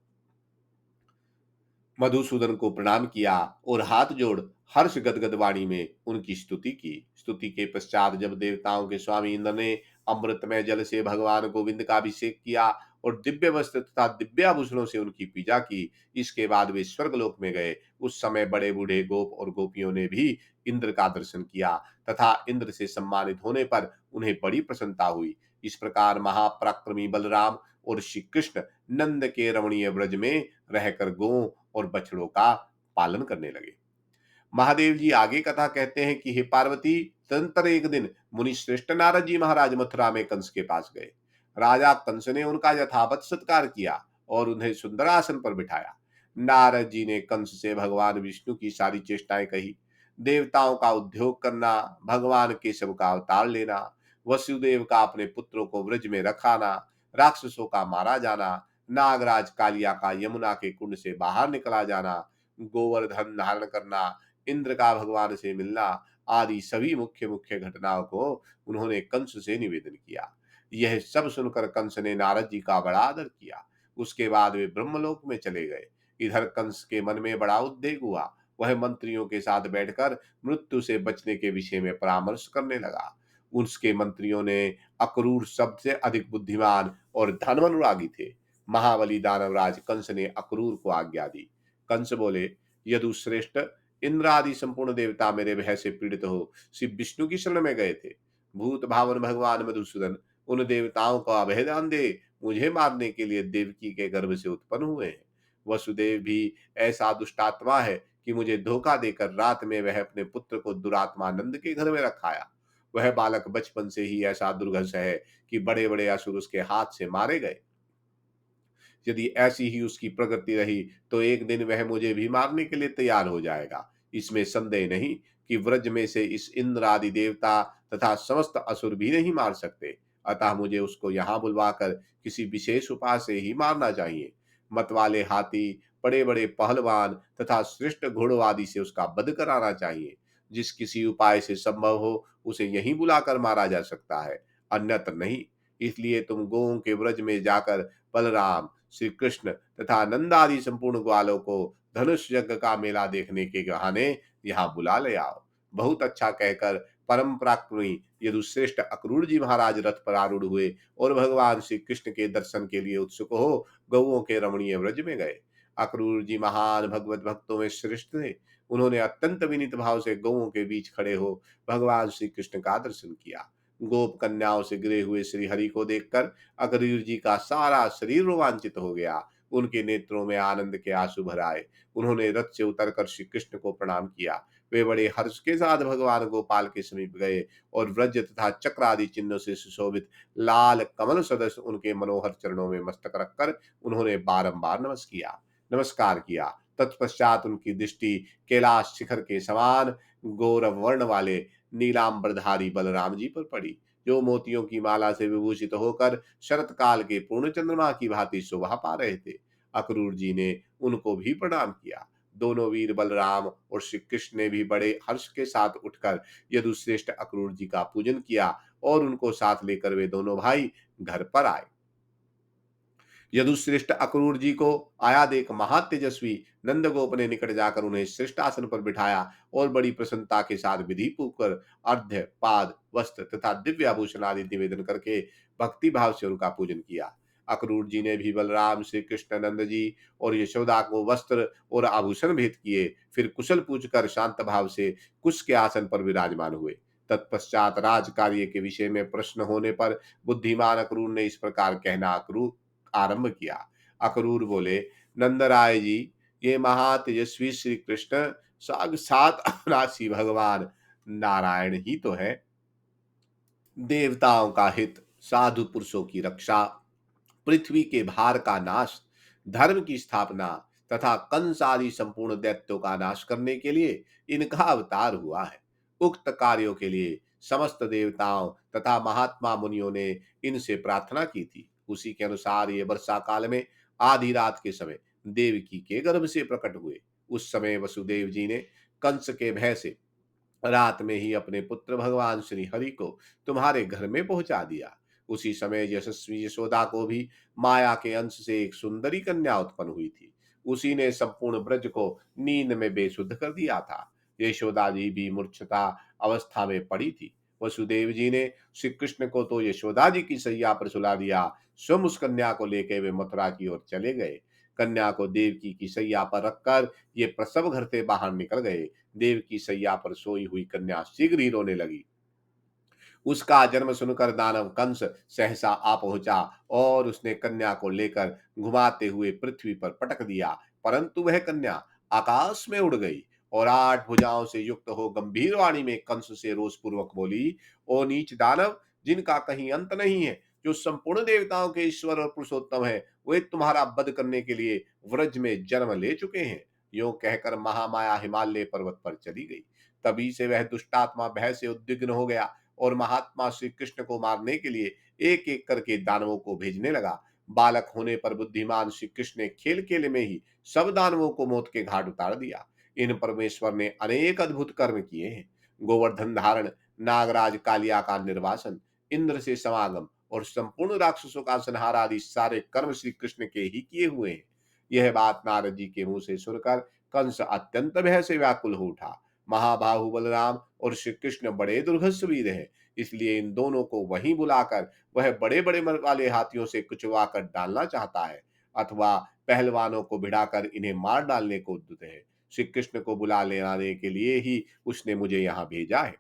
मधुसूदन को प्रणाम किया और हाथ जोड़ हर्ष गदगद वाणी में उनकी स्तुति की। स्तुति के पश्चात जब देवताओं के स्वामी इंद्र ने अमृतमय जल से भगवान गोविंद का अभिषेक किया और दिव्य वस्त्र तथा दिव्य आभूषणों से उनकी पूजा की, इसके बाद वे स्वर्गलोक में गए। उस समय बड़े बूढ़े गोप और गोपियों ने भी इंद्र का दर्शन किया तथा इंद्र से सम्मानित होने पर उन्हें बड़ी प्रसन्नता हुई। इस प्रकार महापराक्रमी बलराम और श्री कृष्ण नंद के रमणीय ब्रज में रहकर गौ और बछड़ों का पालन करने लगे। महादेव जी आगे कथा कहते हैं कि हे पार्वती, तदंतर एक दिन मुनि श्रेष्ठ नारद जी महाराज मथुरा में कंस के पास गए। राजा कंस ने उनका यथावत सत्कार किया और उन्हें सुंदरासन पर बिठाया। नारद जी ने कंस से भगवान विष्णु की सारी चेष्टाएं कही। देवताओं का उद्योग करना, भगवान केशव का अवतार लेना, वसुदेव का अपने पुत्रों को व्रज में रखाना, राक्षसों का मारा जाना, नागराज कालिया का यमुना के कुंड से बाहर निकला जाना, गोवर्धन धारण करना, इंद्र का भगवान से मिलना आदि सभी मुख्य मुख्य घटनाओं को उन्होंने कंस से निवेदन किया। यह सब सुनकर कंस ने नारद जी का बड़ा आदर किया। उसके बाद वे ब्रह्मलोक में चले गए। इधर कंस के मन में बड़ा उद्वेग हुआ। वह मंत्रियों के साथ बैठकर मृत्यु से बचने के विषय में परामर्श करने लगा। उसके मंत्रियों ने अक्रूर सबसे अधिक बुद्धिमान और धर्मानुरागी थे। महाबली दानवराज कंस ने अक्रूर को आज्ञा दी। कंस बोले, यदुश्रेष्ठ, इंद्र आदि संपूर्ण देवता मेरे भय से पीड़ित हो शिव विष्णु की शरण में गए थे। भूत भावन भगवान मधुसूदन उन देवताओं को अभयदान दे मुझे मारने के लिए देवकी के गर्भ से उत्पन्न हुए हैं। वसुदेव भी ऐसा दुष्टात्मा है कि मुझे धोखा देकर रात में वह अपने पुत्र को दुरात्मा नंद के घर में रखाया। वह बालक बचपन से ही ऐसा दुर्घर्ष है कि बड़े बड़े असुर उसके हाथ से मारे गए। यदि ऐसी ही उसकी प्रकृति रही तो एक दिन वह मुझे भी मारने के लिए तैयार हो जाएगा। इसमें संदेह नहीं कि व्रज में से इस इंद्र आदि देवता तथा समस्त असुर भी नहीं मार सकते। अतः मुझे उसको यहाँ बुलवाकर किसी विशेष उपाय से ही मारना चाहिए। मत वाले हाथी, बड़े बड़े पहलवान तथा श्रेष्ठ घोड़वादी से उसका वध कराना चाहिए। जिस किसी उपाय से संभव हो उसे यहीं बुलाकर मारा जा सकता है, अन्यत्र नहीं। इसलिए तुम गौओं के व्रज में जाकर बलराम, श्री कृष्ण तथा नंदादि संपूर्ण ग्वालों को धनुष यज्ञ का मेला देखने के बहाने यहाँ बुला ले आओ। बहुत अच्छा कहकर परम पराक्रमी यदुश्रेष्ठ अक्रूर जी महाराज रथ पर आरूढ़ हुए और भगवान श्री कृष्ण के दर्शन के लिए उत्सुक हो गौओं के रमणीय व्रज में गए। अक्रूर जी महान भगवत भक्तों में श्रेष्ठ थे। उन्होंने अत्यंत विनीत भाव से गौओं के बीच खड़े हो भगवान श्री कृष्ण का दर्शन किया। गोप कन्याओं से गिरे हुए श्री हरि को देखकर अकरीर जी का सारा शरीर रोमांचित हो गया। उनके नेत्रों में आनंद के आंसू भर आए। उन्होंने रथ से उतरकर श्री कृष्ण को प्रणाम किया। वे बड़े हर्ष के साथ भगवान गोपाल के समीप गए और व्रज तथा चक्र आदि चिन्हों से सुशोभित लाल कमल सदस्य उनके मनोहर चरणों में मस्तक रखकर उन्होंने बारंबार नमस्कार किया। तत्पश्चात उनकी दृष्टि कैलाश शिखर के समान गौरव वर्ण वाले नीलांबरधारी बलराम जी पर पड़ी। जो मोतियों की माला से विभूषित होकर शरत काल के पूर्ण चंद्रमा की भांति शोभा पा रहे थे। अक्रूर जी ने उनको भी प्रणाम किया। दोनों वीर बलराम और श्री कृष्ण ने भी बड़े हर्ष के साथ उठकर यदुश्रेष्ठ अक्रूर जी का पूजन किया और उनको साथ लेकर वे दोनों भाई घर पर आए। यदुश्रेष्ठ अक्रूर जी को आया देख महातेजस्वी नंदगोप ने निकट जाकर उन्हें श्रेष्ठ आसन पर बिठाया और बड़ी प्रसन्नता के साथ विधि पूर्वक कर अर्घ्य, पाद, वस्त्र तथा दिव्य आभूषण आदि निवेदन करके भक्ति भाव से उनका पूजन किया। अक्रूर जी ने भी बलराम, श्री कृष्ण, नंद जी और यशोदा को वस्त्र और आभूषण भेंट किए। फिर कुशल पूछकर शांत भाव से कुश के आसन पर विराजमान हुए। तत्पश्चात राज कार्य के विषय में प्रश्न होने पर बुद्धिमान अक्रूर ने इस प्रकार कहना अक्रूर आरंभ किया। अक्रूर बोले, नंदराय जी, ये महातेजस्वी श्री कृष्ण साक्षात अविनाशी भगवान नारायण ही तो है। देवताओं का हित, साधु पुरुषों की रक्षा, पृथ्वी के भार का नाश, धर्म की स्थापना तथा कंस आदि संपूर्ण दैत्यों का नाश करने के लिए इनका अवतार हुआ है। उक्त कार्यों के लिए समस्त देवताओं तथा महात्मा मुनियों ने इनसे प्रार्थना की थी। उसी के अनुसार ये वर्षा काल में आधी रात के समय देवकी के गर्भ से प्रकट हुए। उस समय वसुदेव जी ने कंस के भय से रात में ही अपने पुत्र भगवान श्री हरि को तुम्हारे घर में पहुंचा दिया। उसी समय यशस्वी यशोदा को भी माया के अंश से एक सुंदरी कन्या उत्पन्न हुई थी। उसी ने संपूर्ण ब्रज को नींद में बेसुध कर दिया था। यशोदा जी भी मूर्छता अवस्था में पड़ी थी। वसुदेव जी ने श्री कृष्ण को तो यशोदा जी की सैया पर सुला दिया। स्वयं उस कन्या को लेकर वे मथुरा की ओर चले गए। कन्या को देवकी की सैया पर रखकर ये प्रसव घर से बाहर निकल गए। देव की सैया पर सोई हुई कन्या शीघ्र ही रोने लगी। उसका जन्म सुनकर दानव कंस सहसा आ पहुंचा और उसने कन्या को लेकर घुमाते हुए पृथ्वी पर पटक दिया, परंतु वह कन्या आकाश में उड़ गई और 8 भुजाओं से युक्त हो गंभीर वाणी में कंस से रोष पूर्वक बोली, ओ नीच दानव, जिनका कहीं अंत नहीं है, जो संपूर्ण देवताओं के ईश्वर और पुरुषोत्तम है, वे तुम्हारा वध करने के लिए व्रज में जन्म ले चुके हैं। यो कहकर महामाया हिमालय पर्वत पर चली गई। तभी से वह दुष्टात्मा भय से उद्विग्न हो गया और महात्मा श्री कृष्ण को मारने के लिए एक एक करके दानवों को भेजने लगा। बालक होने पर बुद्धिमान श्री कृष्ण ने खेल खेल में ही सब दानवों को मौत के घाट उतार दिया। इन परमेश्वर ने अनेक अद्भुत कर्म किए हैं। गोवर्धन धारण, नागराज कालिया का निर्वासन, इंद्र से समागम और संपूर्ण राक्षसों का संहार आदि सारे कर्म श्री कृष्ण के ही किए हुए हैं। यह बात नारद जी के मुंह से सुनकर कंस अत्यंत भय से व्याकुल हो उठा। महाबाहु बलराम और श्री कृष्ण बड़े दुर्धर्ष वीर हैं, इसलिए इन दोनों को वहीं बुलाकर वह बड़े बड़े मर वाले हाथियों से कुचवा कर डालना चाहता है, अथवा पहलवानों को भिड़ाकर इन्हें मार डालने को उद्यत है। श्री कृष्ण को बुला ले आने के लिए ही उसने मुझे यहाँ भेजा है।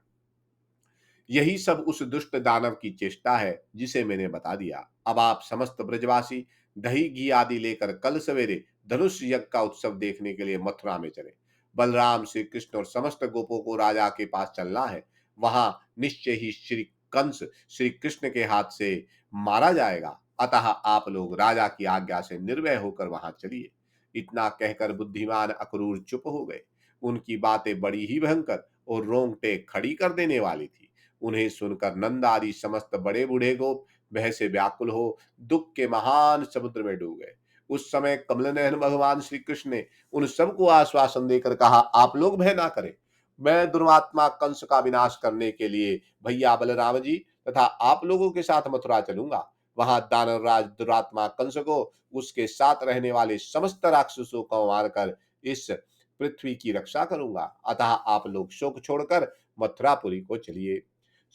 यही सब उस दुष्ट दानव की चेष्टा है जिसे मैंने बता दिया। अब आप समस्त ब्रजवासी दही घी आदि लेकर कल सवेरे धनुष यज्ञ का उत्सव देखने के लिए मथुरा में चले। बलराम, श्री कृष्ण और समस्त गोपों को राजा के पास चलना है। वहां निश्चय ही श्री कंस श्री कृष्ण के हाथ से मारा जाएगा। अतः आप लोग राजा की आज्ञा से निर्भय होकर वहां चलिए। इतना कहकर बुद्धिमान अक्रूर चुप हो गए। उनकी बातें बड़ी ही भयंकर और रोंगटे खड़ी कर देने वाली थी। उन्हें सुनकर नंद आदि समस्त बड़े बूढ़े गोप भय से व्याकुल हो दुख के महान समुद्र में डूब गए। उस समय कमल नयन भगवान श्री कृष्ण ने उन सबको आश्वासन देकर कहा, आप लोग भय ना करें। मैं दुर्मात्मा कंस का विनाश करने के लिए भैया बलराम जी तथा आप लोगों के साथ मथुरा चलूंगा। वहां दानव राज दुरात्मा कंस को उसके साथ रहने वाले समस्त राक्षसों को मारकर इस पृथ्वी की रक्षा करूंगा। अतः आप लोग शोक छोड़कर मथुरापुरी को चलिए।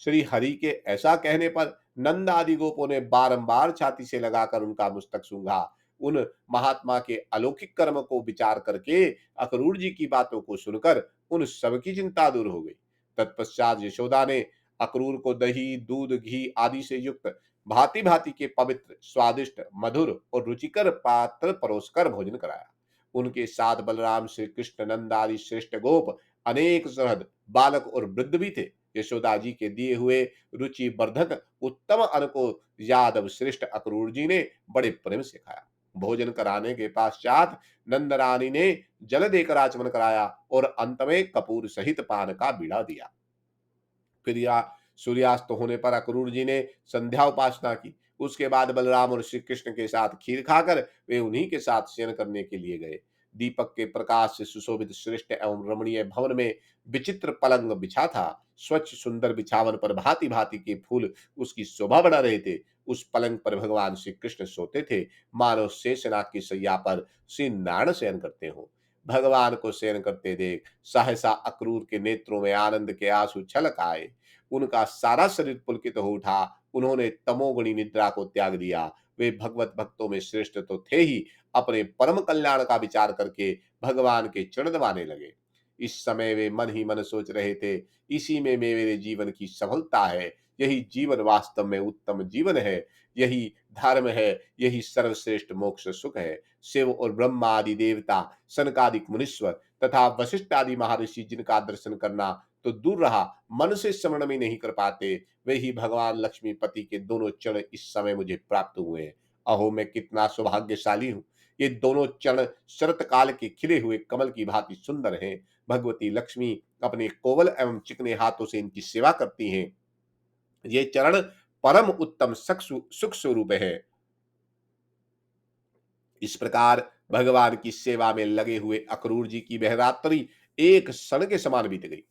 श्री हरि के ऐसा कहने पर नंद आदि गोपों ने बारंबार छाती से लगाकर उनका मस्तक सूंघा। उन महात्मा के अलौकिक कर्म को विचार करके अक्रूर जी की बातों को सुनकर उन सबकी चिंता दूर हो गई। तत्पश्चात यशोदा ने अक्रूर को दही, दूध, घी आदि से युक्त भांति भांति के पवित्र, स्वादिष्ट, मधुर और रुचिकर पात्र परोसकर भोजन कराया। उनके साथ बलराम, श्री कृष्ण, नंद आदि श्रेष्ठ गोप, अनेक सहृद बालक और वृद्ध भी थे। यशोदा जी के दिए हुए रुचि वर्धक उत्तम अन्न को यादव श्रेष्ठ अक्रूर जी ने बड़े प्रेम से खाया। भोजन कराने के पश्चात नंद रानी ने जल देकर आचमन कराया और अंत में कपूर सहित पान का बीड़ा दिया। फिर या सूर्यास्त होने पर अक्रूर जी ने संध्या उपासना की। उसके बाद बलराम और श्री कृष्ण के साथ खीर खाकर वे उन्हीं के साथ शयन करने के लिए गए। दीपक के प्रकाश से सुशोभित श्रेष्ठ एवं रमणीय भवन में विचित्र पलंग बिछा था। स्वच्छ सुंदर बिछावन पर भांति भांति के फूल उसकी शोभा बढ़ा रहे थे। उस पलंग पर भगवान श्री कृष्ण सोते थे, मानो शेषनाग की शैया पर श्री नारायण शयन करते हो। भगवान को शयन करते देख सहसा अक्रूर के नेत्रों में आनंद के आंसू छलक आए। उनका सारा शरीर पुलकित हो उठा। उन्होंने तमोगुणी निद्रा को त्याग दिया। वे भगवत भक्तों में श्रेष्ठ तो थे ही, अपने परम कल्याण का विचार करके भगवान के चरण दबाने लगे। इस समय वे मन ही मन सोच रहे थे, इसी में मेरे जीवन की सफलता है। यही जीवन वास्तव में उत्तम जीवन है। यही धर्म है। यही सर्वश्रेष्ठ मोक्ष सुख है। शिव और ब्रह्मा आदि देवता, सनकादिक मुनीश्वर तथा वशिष्ठ आदि महर्षि जिनका दर्शन करना तो दूर रहा, मन से स्मरण में नहीं कर पाते, वे ही भगवान लक्ष्मीपति के दोनों चरण इस समय मुझे प्राप्त हुए हैं। अहो, मैं कितना सौभाग्यशाली हूँ। ये दोनों चरण शरत काल के खिले हुए कमल की भांति सुंदर हैं। भगवती लक्ष्मी अपने कोमल एवं चिकने हाथों से इनकी सेवा करती हैं। ये चरण परम उत्तम सुख स्वरूप है। इस प्रकार भगवान की सेवा में लगे हुए अक्रूर जी की बहरात्रि एक क्षण के समान बीत गई।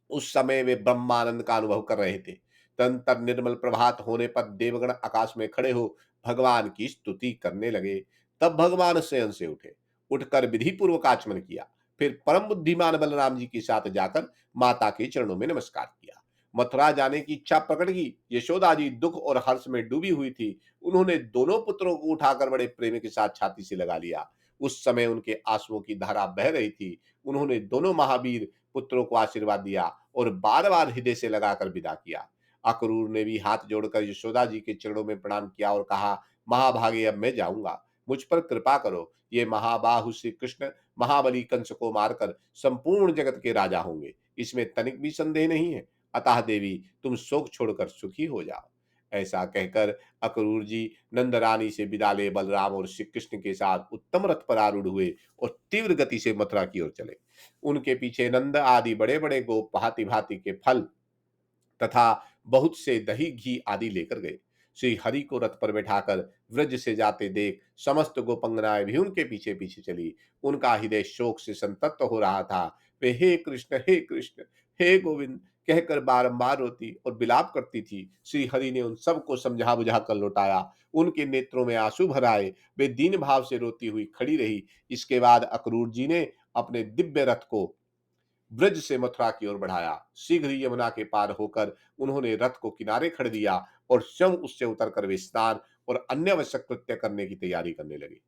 उस समय वे ब्रह्मानंद का अनुभव कर रहे थे। तदंतर निर्मल प्रभात होने पर देवगण आकाश में खड़े हो भगवान की स्तुति करने लगे। तब भगवान शयन से उठे, उठकर विधि पूर्वक आचमन किया। फिर परम बुद्धिमान बलराम जी के साथ जाकर माता के चरणों में नमस्कार किया। मथुरा जाने की इच्छा प्रकट की। यशोदा जी दुख और हर्ष में डूबी हुई थी। उन्होंने दोनों पुत्रों को उठाकर बड़े प्रेम के साथ छाती से लगा लिया। उस समय उनके आंसुओं की धारा बह रही थी। उन्होंने दोनों महावीर पुत्रों को आशीर्वाद दिया और बार बार हृदय से लगाकर विदा किया। अक्रूर ने भी हाथ जोड़कर यशोदा जी के चरणों में प्रणाम किया और कहा, महाभागे, अब मैं जाऊंगा, मुझ पर कृपा करो। ये महाबाहु श्री कृष्ण महाबली कंस को मारकर संपूर्ण जगत के राजा होंगे, इसमें तनिक भी संदेह नहीं है। अतः देवी, तुम शोक छोड़कर सुखी हो जाओ। ऐसा कहकर अक्रूर जी नंद रानी से विदा ले बलराम और श्री कृष्ण के साथ उत्तम रथ पर आरूढ़ हुए और तीव्र गति से मथुरा की ओर चले। उनके पीछे नंद आदि बड़े बड़े गोप भांति भांति के फल तथा बहुत से दही घी आदि लेकर गए। श्री हरि को रथ पर बैठाकर व्रज से जाते देख समस्त गोपंगनाएं भी उनके पीछे पीछे चली। उनका हृदय शोक से संतप्त हो रहा था। वे हे कृष्ण, हे गोविंद कहकर बारंबार रोती और विलाप करती थी। श्री हरि ने उन सबको समझा बुझा कर लौटाया। उनके नेत्रों में आंसू भर आए। वे दीन भाव से रोती हुई खड़ी रही। इसके बाद अक्रूर जी ने अपने दिव्य रथ को ब्रज से मथुरा की ओर बढ़ाया। शीघ्र ही यमुना के पार होकर उन्होंने रथ को किनारे खड़ दिया और स्वयं उससे उतरकर वे स्नान और अन्य आवश्यक कृत्य करने की तैयारी करने लगे।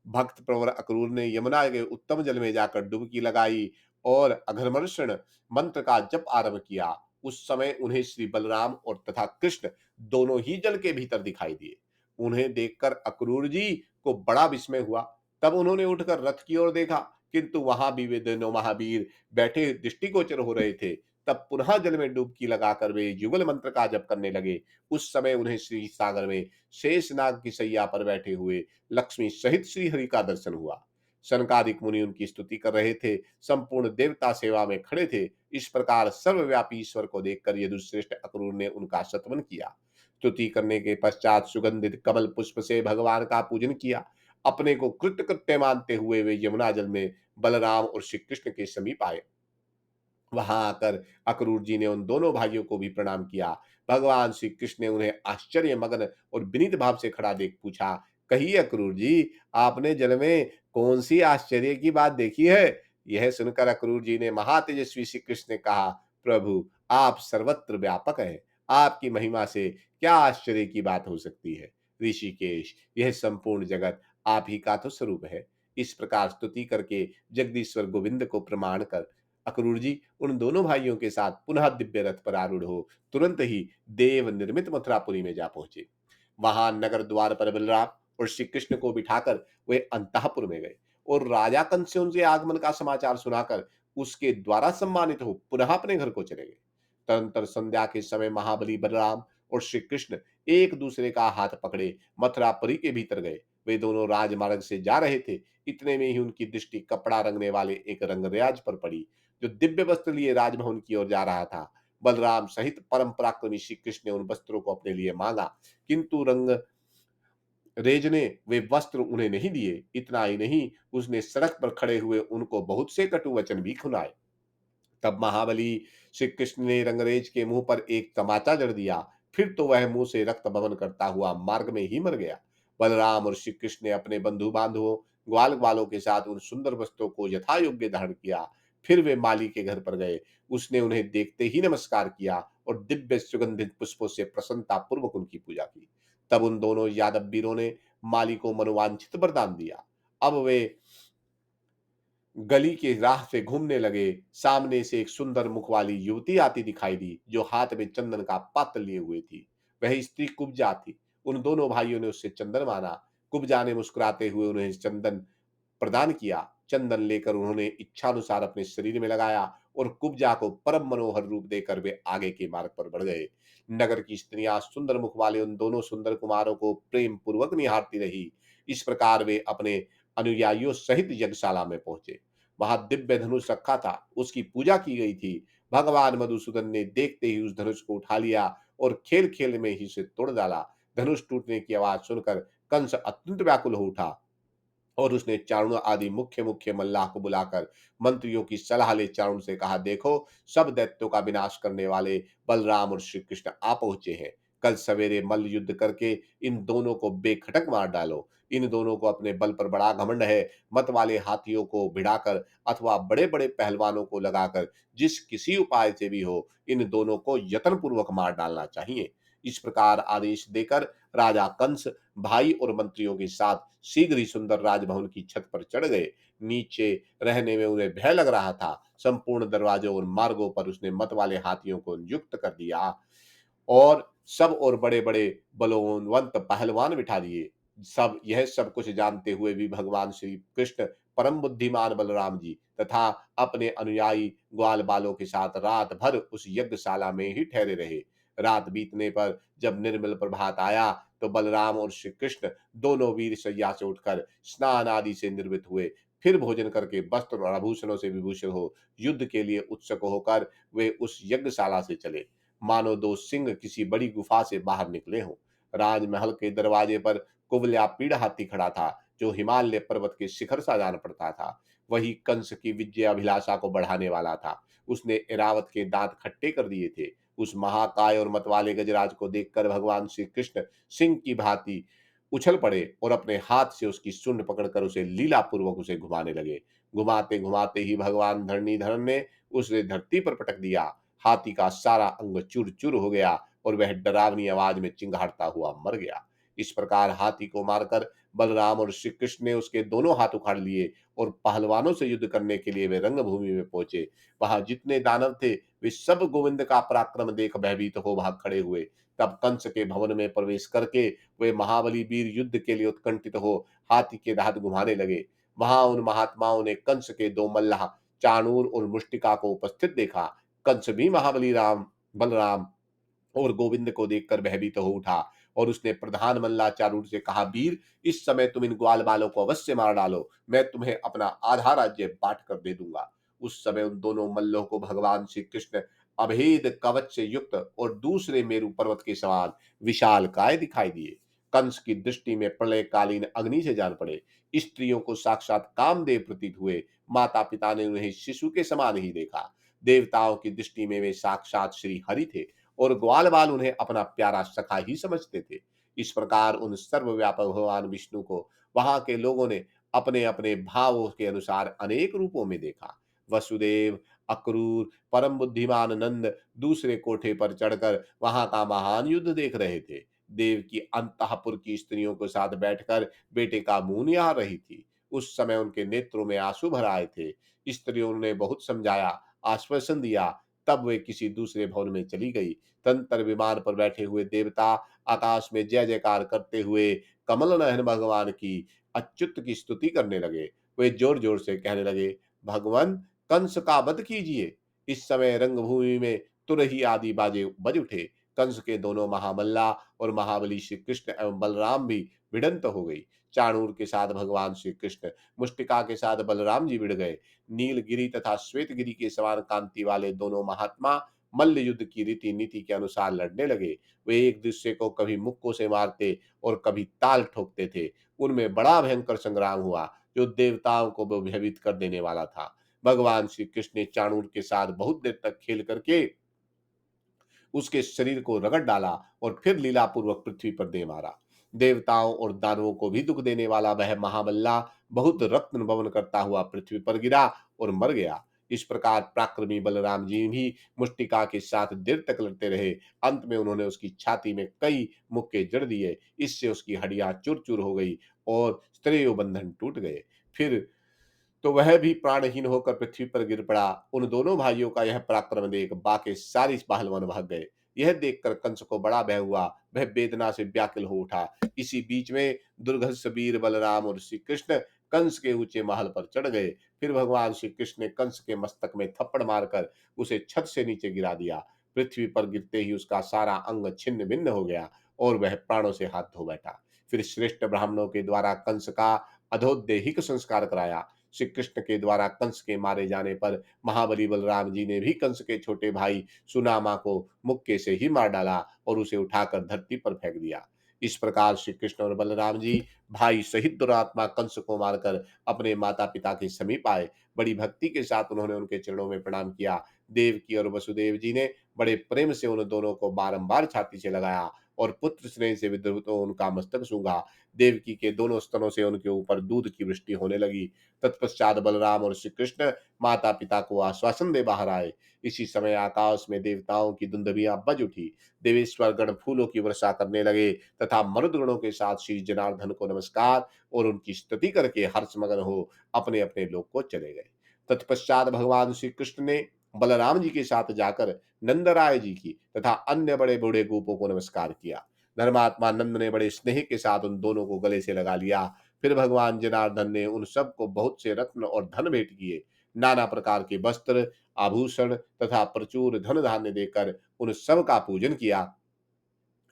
भक्त प्रवर अक्रूर ने यमुना के उत्तम जल में जाकर डुबकी लगाई और अघर्मर्षण मंत्र का जप आरंभ किया। उस समय उन्हें श्री बलराम और तथा कृष्ण दोनों ही जल के भीतर दिखाई दिए। उन्हें देखकर अक्रूर जी को बड़ा विस्मय हुआ। तब उन्होंने उठकर रथ की ओर देखा, किंतु वहां भी वे दोनों महावीर बैठे दृष्टिगोचर हो रहे थे। तब पुनः जल में डुबकी लगाकर वे युगल मंत्र का जप करने लगे। उस समय उन्हें श्री सागर में शेषनाग की शैया पर बैठे हुए लक्ष्मी सहित श्री हरि का दर्शन हुआ। सनकादिक मुनि उनकी स्तुति कर रहे थे। संपूर्ण देवता सेवा में खड़े थे। इस प्रकार सर्वव्यापी ईश्वर को देखकर यदुश्रेष्ठ अक्रूर ने उनका सत्वन किया। स्तुति करने के पश्चात सुगंधित कमल पुष्प से भगवान का पूजन किया। अपने को कृत्य कृत्य मानते हुए वे यमुना जल में बलराम और श्री कृष्ण के समीप आए। वहां आकर अक्रूर जी ने उन दोनों भाइयों को भी प्रणाम किया। भगवान श्री कृष्ण ने उन्हें आश्चर्य मग्न और विनीत भाव से खड़ा देख पूछा, कहिए अक्रूर जी, आपने जल में कौन सी आश्चर्य की बात देखी है? यह सुनकर अक्रूर जी ने महातेजस्वी श्री कृष्ण ने कहा, प्रभु, आप सर्वत्र व्यापक हैं। आपकी महिमा से क्या आश्चर्य की बात हो सकती है? ऋषिकेश, यह संपूर्ण जगत आप ही का तो स्वरूप है। इस प्रकार स्तुति करके जगदीश्वर गोविंद को प्रमाण कर अक्रूर जी उन दोनों भाइयों के साथ पुनः दिव्य रथ पर आरूढ़ हो तुरंत ही देव निर्मित मथुरापुरी में जा पहुंचे। वहां नगर द्वार पर बलराम और श्री कृष्ण को बिठाकर वे अंतःपुर में गए और राजा कंस से उनके आगमन का समाचार सुनाकर उसके द्वारा सम्मानित हो पुनः अपने घर को चले गए। तदंतर संध्या के समय महाबली बलराम और श्री कृष्ण एक दूसरे का हाथ पकड़े मथुरापुरी के भीतर गए। वे दोनों राजमार्ग से जा रहे थे। इतने में ही उनकी दृष्टि कपड़ा रंगने वाले एक रंगरेज पर पड़ी, जो दिव्य वस्त्र लिए राजभवन की ओर जा रहा था। बलराम सहित परम पराक्रमी श्री कृष्ण ने उन वस्त्रों को अपने लिए मांगा, किंतु रंग रेज ने वे वस्त्र उन्हें नहीं दिए। इतना ही नहीं, उसने सड़क पर खड़े हुए उनको बहुत से कटु वचन भी सुनाए। तब महाबली श्री कृष्ण ने रंगरेज के मुंह पर एक तमाचा जड़ दिया। फिर तो वह मुंह से रक्त बमन करता हुआ मार्ग में ही मर गया। बलराम और श्री कृष्ण ने अपने बंधु बांधवों, ग्वाल ग्वालों के साथ उन सुंदर वस्त्रों को यथा योग्य धारण किया। फिर वे माली के घर पर गए। उसने उन्हें देखते ही नमस्कार किया और दिव्य सुगंधित पुष्पों से प्रसन्नता पूर्वक उनकी पूजा की। तब उन दोनों यादव वीरों ने माली को मनोवांछित वरदान दिया। अब वे गली के राह से घूमने लगे। सामने से एक सुंदर मुख वाली युवती आती दिखाई दी, जो हाथ में चंदन का पात्र लिए हुए थी। वह स्त्री कुब्जा थी। उन दोनों भाइयों ने उससे चंदन माना। कुब्जा ने मुस्कुराते हुए उन्हें चंदन प्रदान किया। चंदन लेकर उन्होंने इच्छानुसार अपने शरीर में लगाया और कुब्जा को परम मनोहर रूप देकर वे आगे के मार्ग पर बढ़ गए। नगर की स्त्रियां सुंदर मुख वाले उन दोनों सुंदर कुमारों को प्रेम पूर्वक निहारती रही। इस प्रकार वे अपने अनुयायियों सहित यज्ञशाला में पहुंचे। वहां दिव्य धनुष रखा था, उसकी पूजा की गई थी। भगवान मधुसूदन ने देखते ही उस धनुष को उठा लिया और खेल खेल में ही उसे तोड़ डाला। धनुष टूटने की आवाज सुनकर कंस अत्यंत व्याकुल हो उठा और उसने चाणूर आदि मुख्य मुख्य मल्लाह को बुलाकर मंत्रियों की सलाह ले चाणूर से कहा, देखो, सब दैत्यों का विनाश करने वाले बलराम और श्री कृष्ण आ पहुंचे हैं। कल सवेरे मल्ल युद्ध करके इन दोनों को बेखटक मार डालो। इन दोनों को अपने बल पर बड़ा घमंड है। मत वाले हाथियों को भिड़ाकर अथवा बड़े बड़े पहलवानों को लगाकर जिस किसी उपाय से भी हो, इन दोनों को यत्न पूर्वक मार डालना चाहिए। इस प्रकार आदेश देकर राजा कंस भाई और मंत्रियों के साथ शीघ्र ही सुंदर राजभवन की छत पर चढ़ गए। नीचे रहने में उन्हें भय लग रहा था। संपूर्ण दरवाजों और मार्गों पर उसने मत वाले हाथियों को नियुक्त कर दिया और सब और बड़े-बड़े बलवंत पहलवान बिठा दिए। सब कुछ जानते हुए भी भगवान श्री कृष्ण परम बुद्धिमान बलराम जी तथा अपने अनुयायी ग्वाल बालों के साथ रात भर उस यज्ञशाला में ही ठहरे रहे। रात बीतने पर जब निर्मल प्रभात आया, तो बलराम और श्री कृष्ण दोनों वीर शैया से उठकर स्नान आदि से निर्वृत हुए। फिर भोजन करके वस्त्र और आभूषणों से विभूषित हो युद्ध के लिए उत्सुक होकर वे उस यज्ञशाला से चले, मानो दो सिंह किसी बड़ी गुफा से बाहर निकले हों। राजमहल के दरवाजे पर कुबल्या पीड़ हाथी खड़ा था, जो हिमालय पर्वत के शिखर सा जान पड़ता था। वही कंस की विजय अभिलाषा को बढ़ाने वाला था। उसने ऐरावत के दांत खट्टे कर दिए थे। उस महाकाय और मतवाले गजराज को देखकर भगवान श्री कृष्ण सिंह की भांति उछल पड़े और अपने हाथ से उसकी सूंड पकड़कर उसे लीला पूर्वक उसे घुमाने लगे। घुमाते घुमाते ही भगवान धरणीधर ने उसे धरती पर पटक दिया। हाथी का सारा अंग चूर चूर हो गया और वह डरावनी आवाज में चिंघाड़ता हुआ मर गया। इस प्रकार हाथी को मारकर बलराम और श्री कृष्ण ने उसके दोनों हाथ उखाड़ लिए और पहलवानों से युद्ध करने के लिए वे रंगभूमि में पहुंचे। वहां जितने दानव थे, वे सब गोविंद का पराक्रम देख भयभीत हो भाग खड़े हुए। तब कंस के भवन में प्रवेश करके वे महाबली वीर युद्ध के लिए उत्कंठित हो हाथी के दांत घुमाने लगे। वहां उन महात्माओं ने कंस के दो मल्लाह चाणूर और मुष्टिका को उपस्थित देखा। कंस भी महाबली राम बलराम और गोविंद को देखकर भयभीत हो उठा और उसने प्रधान मल्लाह चारूर से कहा, वीर, इस समय तुम इन ग्वाल बालों को अवश्य मार डालो। मैं तुम्हें अपना आधा राज्य बांट कर दे दूंगा। उस समय उन दोनों मल्लों को भगवान श्री कृष्ण अभेद कवच से युक्त और दूसरे मेरु पर्वत के समान विशाल काय दिखाई दिए। कंस की दृष्टि में प्रलयकालीन अग्नि से जान पड़े। स्त्रियों को साक्षात कामदेव प्रतीत हुए। माता पिता ने उन्हें शिशु के समान ही देखा। देवताओं की दृष्टि में वे साक्षात श्री हरि थे और ग्वाल बाल उन्हें अपना प्यारा सखा ही समझते थे। इस प्रकार उन सर्वव्यापक भगवान विष्णु को वहां के लोगों ने अपने अपने भावों के अनुसार अनेक रूपों में देखा। वसुदेव, अक्रूर, परम बुद्धिमान नंद दूसरे कोठे पर चढ़कर वहां का महान युद्ध देख रहे थे। देव की अंतःपुर की स्त्रियों के साथ बैठकर बेटे का मुंह निहार रही थी। उस समय उनके नेत्रों में आंसू भर आए थे। स्त्रियों ने बहुत समझाया, आश्वासन दिया, तब वे किसी दूसरे भवन में चली गई। तंत्र विमान पर बैठे हुए देवता आकाश में जय जयकार करते हुए कमल नयन भगवान की अच्युत की स्तुति करने लगे। वे जोर जोर से कहने लगे, भगवान, कंस का वध कीजिए। इस समय रंगभूमि में तुरही आदि बाजे बज उठे। कंस के दोनों महामल्ला और महाबली श्री कृष्ण एवं बलराम भी भिड़ंत हो गई। चाणूर के साथ भगवान श्री कृष्ण, मुष्टिका के साथ बलराम जी भिड़ गए। नीलगिरी तथा श्वेतगिरी के समान कांति वाले दोनों महात्मा मल्ल युद्ध की रीति नीति के अनुसार लड़ने लगे। वे एक दूसरे को कभी मुक्कों से मारते और कभी ताल ठोकते थे। उनमें बड़ा भयंकर संग्राम हुआ, जो देवताओं को भयभीत कर देने वाला था। भगवान श्री कृष्ण ने चाणूर के साथ बहुत देर तक खेल करके उसके शरीर को रगड़ डाला और फिर लीलापूर्वक पृथ्वी पर दे मारा। देवताओं और दानवों को भी दुख देने वाला वह महाबल्ला बहुत रत्न भवन करता हुआ पृथ्वी पर गिरा और मर गया। इस प्रकार पराक्रमी बलराम जी भी मुष्टिका के साथ देर तक लड़ते रहे। अंत में उन्होंने उसकी छाती में कई मुक्के जड़ दिए। इससे उसकी हड्डियां चूर चूर हो गई और स्त्रीय बंधन टूट गए। फिर तो वह भी प्राणहीन होकर पृथ्वी पर गिर पड़ा। उन दोनों भाइयों का यह पराक्रम देख बाकी सारी पहलवान भाग गए। यह देखकर कंस को बड़ा भय हुआ। वह वेदना से व्याकुल हो उठा। इसी बीच में दुर्धर्ष वीर बलराम और श्री कृष्ण कंस के ऊंचे महल पर चढ़ गए। फिर भगवान श्री कृष्ण ने कंस के मस्तक में थप्पड़ मारकर उसे छत से नीचे गिरा दिया। पृथ्वी पर गिरते ही उसका सारा अंग छिन्न भिन्न हो गया और वह प्राणों से हाथ धो बैठा। फिर श्रेष्ठ ब्राह्मणों के द्वारा कंस का अधोदेहिक संस्कार कराया। श्री कृष्ण के द्वारा कंस के मारे जाने पर महाबली बलराम जी ने भी कंस के छोटे भाई सुनामा को मुक्के से ही मार डाला और उसे उठाकर धरती पर फेंक दिया। इस प्रकार श्री कृष्ण और बलराम जी भाई सहित दुरात्मा कंस को मारकर अपने माता पिता के समीप आए। बड़ी भक्ति के साथ उन्होंने उनके चरणों में प्रणाम किया। देवकी और वसुदेव जी ने बड़े प्रेम से उन दोनों को बारंबार छाती से लगाया और पुत्र स्नेह से विद्रुत उनका मस्तक सूंघा। देवकी के दोनों स्तनों से उनके ऊपर दूध की वृष्टि होने लगी। तत्पश्चात बलराम और श्री कृष्ण माता पिता को आश्वासन दे बाहर आए। इसी समय आकाश में देवताओं की दुंदुभियां बज उठी। देवेश्वर गण फूलों की वर्षा करने लगे तथा मरुदगणों के साथ श्री जनार्दन को नमस्कार और उनकी स्तुति करके हर्षमगन हो अपने अपने लोक को चले गए। तत्पश्चात भगवान श्री कृष्ण ने बलराम जी के साथ जाकर नंदराय जी की तथा अन्य बड़े बूढ़े गोपों को नमस्कार किया। धर्मात्मा नंद ने बड़े स्नेह के साथ उन दोनों को गले से लगा लिया। फिर भगवान जनार्दन ने उन सबको बहुत से रत्न और धन भेंट किए। नाना प्रकार के वस्त्र, आभूषण तथा प्रचुर धन धान्य देकर उन सब का पूजन किया।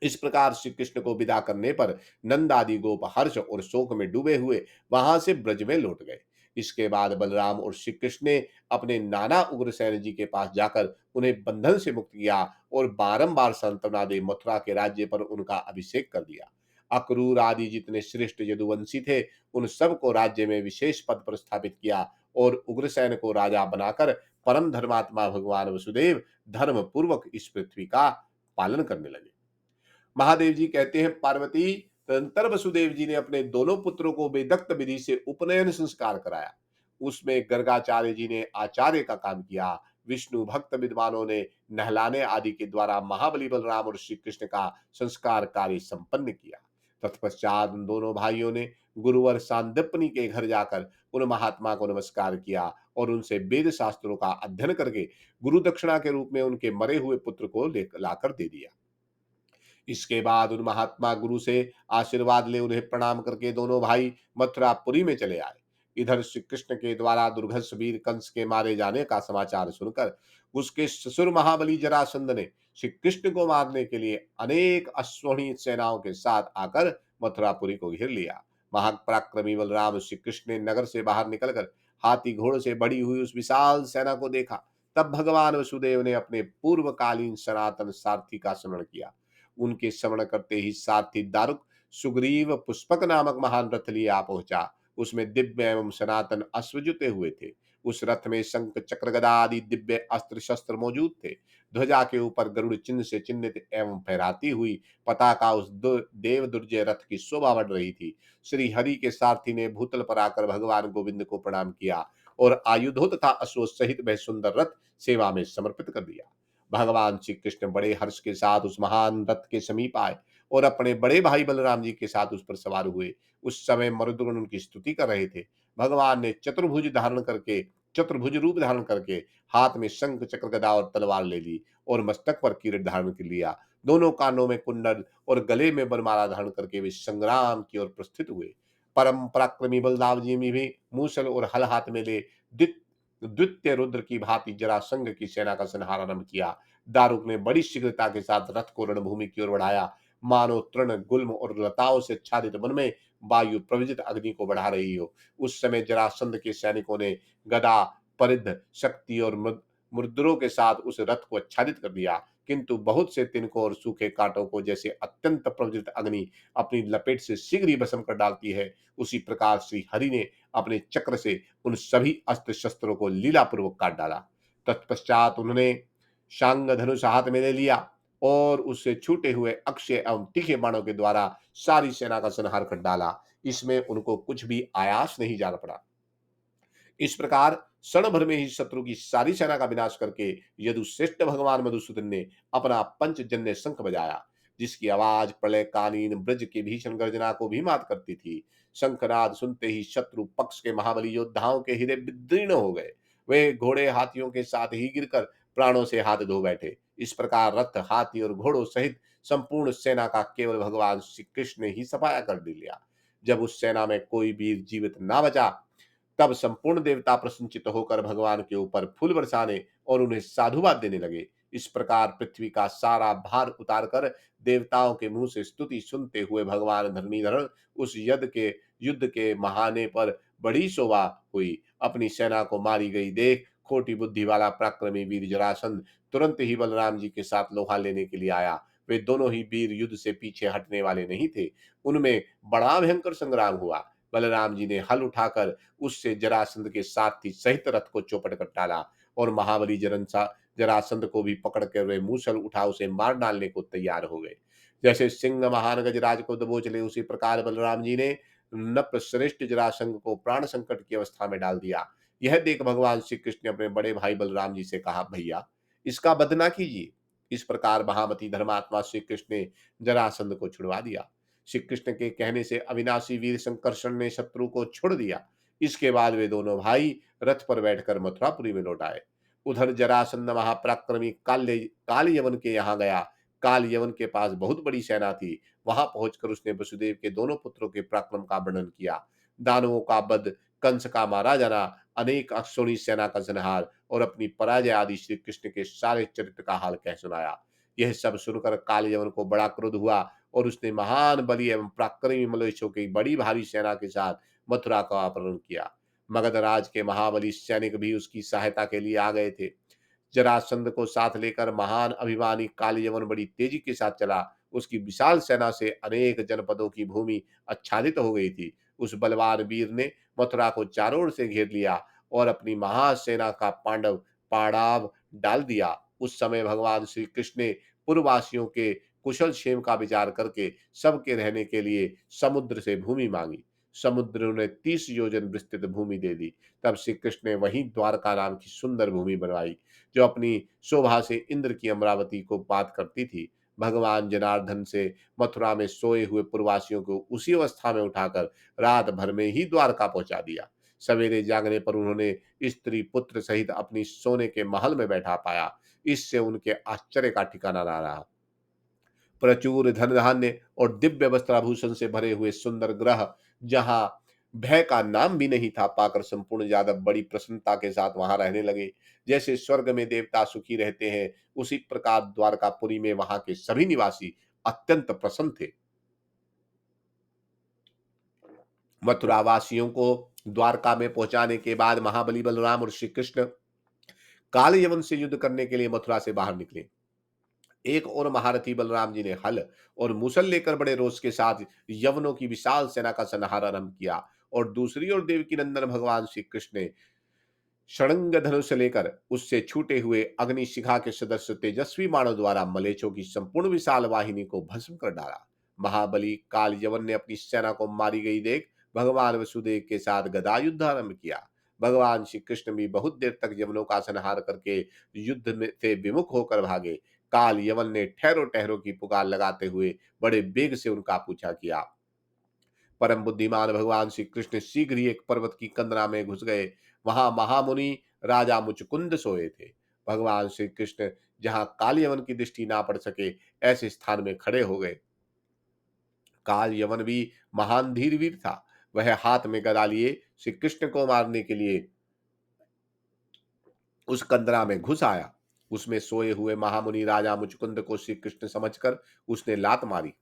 इस प्रकार श्री कृष्ण को विदा करने पर नंद आदि गोप हर्ष और शोक में डूबे हुए वहां से ब्रज में लौट गए। इसके बाद बलराम और श्री कृष्ण ने अपने नाना उग्रसेन जी के पास जाकर उन्हें बंधन से मुक्त किया और बारंबार सांत्वना दे मथुरा के राज्य पर उनका अभिषेक कर दिया। अक्रूर आदि जितने श्रेष्ठ यदुवंशी थे, उन सबको राज्य में विशेष पद पर स्थापित किया और उग्रसेन को राजा बनाकर परम धर्मात्मा भगवान वसुदेव धर्म पूर्वक इस पृथ्वी का पालन करने लगे। महादेव जी कहते हैं, पार्वती, तदंतर वसुदेव जी ने अपने दोनों पुत्रों को वेदक्त विधि से उपनयन संस्कार कराया। उसमें गर्गाचार्य जी ने आचार्य का काम किया। विष्णु भक्त विद्वानों ने नहलाने आदि के द्वारा महाबली बलराम और श्री कृष्ण का संस्कार कार्य संपन्न किया। तत्पश्चात उन दोनों भाइयों ने गुरुवर सांदीपनि के घर जाकर उन महात्मा को नमस्कार किया और उनसे वेद शास्त्रों का अध्ययन करके गुरु दक्षिणा के रूप में उनके मरे हुए पुत्र को लाकर दे दिया। इसके बाद उन महात्मा गुरु से आशीर्वाद ले उन्हें प्रणाम करके दोनों भाई मथुरापुरी में चले आए। इधर श्री कृष्ण के द्वारा दुर्धर्ष वीर कंस के मारे जाने का समाचार सुनकर उसके ससुर महाबली जरासंध ने श्री कृष्ण को मारने के लिए अनेक अश्वनी सेनाओं के साथ आकर मथुरापुरी को घेर लिया। महापराक्रमी बलराम श्री कृष्ण ने नगर से बाहर निकलकर हाथी घोड़े से बढ़ी हुई उस विशाल सेना को देखा। तब भगवान वसुदेव ने अपने पूर्वकालीन सनातन सारथी का स्मरण किया। उनके श्रवण करते ही सारथी दारुक सुग्रीव पुष्पक नामक महान रथ लिए आ पहुंचा। उसमें दिव्य एवं सनातन अश्व जुते हुए थे। उस रथ में शंख चक्र गदा आदि दिव्य अस्त्र शस्त्र मौजूद थे। ध्वजा के ऊपर गरुड़ चिन्ह से चिन्हित एवं फहराती हुई पताका उस देव दुर्जय रथ की शोभा बढ़ रही थी। श्री हरि के सारथी ने भूतल पर आकर भगवान गोविंद को प्रणाम किया और आयुधों तथा अश्वों सहित वह सुंदर रथ सेवा में समर्पित कर दिया। भगवान श्री कृष्ण बड़े हर्ष के साथ उस महान रथ के समीप आए और अपने बड़े भाई बलराम जी के साथ उस पर सवार हुए। उस समय मरुदगण उनकी स्तुति कर रहे थे। भगवान ने चतुर्भुज रूप धारण करके हाथ में शंख चक्र गदा और तलवार ले ली और मस्तक पर किरीट धारण कर लिया। दोनों कानों में कुंडल और गले में वरमाला धारण करके वे संग्राम की ओर प्रस्थित हुए। परम पराक्रमी बलदाव जी में भी मूसल और हल हाथ में ले द्वितीय रुद्र की भांति जरासंध की सेना का संहार आरंभ किया। दारुक ने बड़ी शीघ्रता के साथ रथ को रणभूमि की ओर बढ़ाया, मानो तृण गुल्म और लताओं से आच्छादित वन में वायु प्रवजित अग्नि को बढ़ा रही हो। उस समय जरासंध के सैनिकों ने गदा, परिध, शक्ति और मुद्दरों के साथ उस रथ को आच्छादित कर दिया, किंतु बहुत से तिनकों और सूखे कांटों को जैसे अत्यंत प्रज्वलित अग्नि अपनी लपेट से शीघ्र ही भस्म कर डालती है, उसी प्रकार श्री हरि ने अपने चक्र से उन सभी अस्त्र शस्त्रों को लीलापूर्वक काट डाला। तत्पश्चात उन्होंने शांग धनुष हाथ में ले लिया और उससे छूटे हुए अक्षय एवं तीखे बाणों के द्वारा सारी सेना का संहार कर डाला। इसमें उनको कुछ भी आयास नहीं जान पड़ा। इस प्रकार क्षण भर में ही शत्रु की सारी सेना का विनाश करके यदुश्रेष्ठ भगवान मधुसूदन ने अपना पंचजन्य शंख बजाया, जिसकी आवाज प्रलयकालीन ब्रज की भीषण गर्जना को भी मात करती थी। शंखनाद सुनते ही शत्रु पक्ष के महाबली योद्धाओं के हृदय विदीर्ण हो गए। वे घोड़े हाथियों के साथ ही गिरकर प्राणों से हाथ धो बैठे। इस प्रकार रथ, हाथी और घोड़ों सहित संपूर्ण सेना का केवल भगवान श्री कृष्ण ने ही सफाया कर लिया। जब उस सेना में कोई वीर जीवित ना बचा, तब संपूर्ण देवता प्रसन्नचित्त होकर भगवान के ऊपर फूल बरसाने और उन्हें साधुवाद देने लगे। इस प्रकार पृथ्वी का सारा भार उतारकर देवताओं के मुंह से स्तुति सुनते हुए भगवान धरणीधर उस युद्ध के महाने पर बड़ी शोभा हुई। अपनी सेना को मारी गई देख खोटी बुद्धि वाला पराक्रमी वीर जरासंध तुरंत ही बलराम जी के साथ लोहा लेने के लिए आया। वे दोनों ही वीर युद्ध से पीछे हटने वाले नहीं थे। उनमें बड़ा भयंकर संग्राम हुआ। बलराम जी ने हल उठाकर उससे जरासंध के सारथी सहित रथ को चौपट कर डाला और महाबली जरासंध को भी पकड़कर वे मूसल उठा उसे मार डालने को तैयार हो गए। जैसे सिंह महान गजराज को दबोच ले, उसी प्रकार बलराम जी ने नृपश्रेष्ठ जरासंध को प्राण संकट की अवस्था में डाल दिया। यह देख भगवान श्री कृष्ण ने अपने बड़े भाई बलराम जी से कहा, भैया इसका वध ना कीजिए। इस प्रकार महामती धर्मात्मा श्री कृष्ण ने जरासंध को छुड़वा दिया। श्री कृष्ण के कहने से अविनाशी वीर संकर्षण ने शत्रु को छोड़ दिया। इसके बाद वे दोनों भाई रथ पर बैठकर मथुरापुरी में लौट आए। उधर जरासंध महापराक्रमी काल यवन के यहाँ गया। काल यवन के पास बहुत बड़ी सेना थी। वहां पहुंचकर उसने वसुदेव के दोनों पुत्रों के पराक्रम का वर्णन किया। दानवों का वध, कंस का मारा जाना, अनेक अक्षौणी सेना का संहार और अपनी पराजय आदि श्री कृष्ण के सारे चरित्र का हाल कह सुनाया। यह सब सुनकर काल यवन को बड़ा क्रोध हुआ और उसने महान बलि एवं पराक्रमी मलेच्छों की बड़ी भारी सेना के साथ मथुरा का अपहरण किया। मगध राज के महाबली सैनिक भी उसकी सहायता के लिए आ गए थे। जरासंध को साथ लेकर महान अभिमानी काल यवन बड़ी तेजी के साथ चला। उसकी विशाल सेना से अनेक जनपदों की भूमि आच्छादित हो गई थी। उस बलवान वीर ने मथुरा को चारों ओर से घेर लिया और अपनी महासेना का पाड़ाव डाल दिया। उस समय भगवान श्री कृष्ण ने पूर्ववासियों के कुशल क्षेम का विचार करके सबके रहने के लिए समुद्र से भूमि मांगी। समुद्र ने 30 योजन विस्तृत भूमि दे दी। तब श्री कृष्ण ने वहीं द्वारका नाम की सुंदर भूमि बनवाई, जो अपनी शोभा से इंद्र की अमरावती को बात करती थी। भगवान जनार्दन से मथुरा में सोए हुए पूर्ववासियों को उसी अवस्था में उठाकर रात भर में ही द्वारका पहुंचा दिया। सवेरे जागने पर उन्होंने स्त्री पुत्र सहित अपनी सोने के महल में बैठा पाया। इससे उनके आश्चर्य का ठिकाना ना रहा। प्रचुर धन धान्य और दिव्य वस्त्राभूषण से भरे हुए सुंदर ग्रह, जहां भय का नाम भी नहीं था, पाकर संपूर्ण यादव बड़ी प्रसन्नता के साथ वहां रहने लगे। जैसे स्वर्ग में देवता सुखी रहते हैं, उसी प्रकार द्वारकापुरी में वहां के सभी निवासी अत्यंत प्रसन्न थे। मथुरा वासियों को द्वारका में पहुंचाने के बाद महाबली बलराम और श्री कृष्ण काल यवन से युद्ध करने के लिए मथुरा से बाहर निकले। एक और महारथी बलराम जी ने हल और मूसल लेकर बड़े रोष के साथ यवनों की विशाल सेना का संहार आरंभ किया और दूसरी ओर देवकी नंदन भगवान श्री कृष्ण ने षडंग धनुष लेकर उससे छूटे हुए अग्निशिखा के सदस्य तेजस्वी बाणों द्वारा मलेच्छों की संपूर्ण विशाल वाहिनी को भस्म कर डाला। महाबली काल यवन ने अपनी सेना को मारी गई देख भगवान वसुदेव के साथ गदा युद्ध आरंभ किया। भगवान श्री कृष्ण भी बहुत देर तक यवनों का संहार करके युद्ध में से विमुख होकर भागे। काल यवन ने ठहरो ठहरो की पुकार लगाते हुए बड़े वेग से उनका पीछा किया। परम बुद्धिमान भगवान श्री कृष्ण शीघ्र ही एक पर्वत की कंदरा में घुस गए। वहां महामुनि राजा मुचकुंद सोए थे। भगवान श्री कृष्ण जहां काल यवन की दृष्टि ना पड़ सके, ऐसे स्थान में खड़े हो गए। काल यवन भी महान धीर वीर था। वह हाथ में गदा लिए श्री कृष्ण को मारने के लिए उस कंदरा में घुस आया। उसमें सोए हुए महामुनि राजा मुचकुंद को श्री कृष्ण समझकर उसने लात मारी।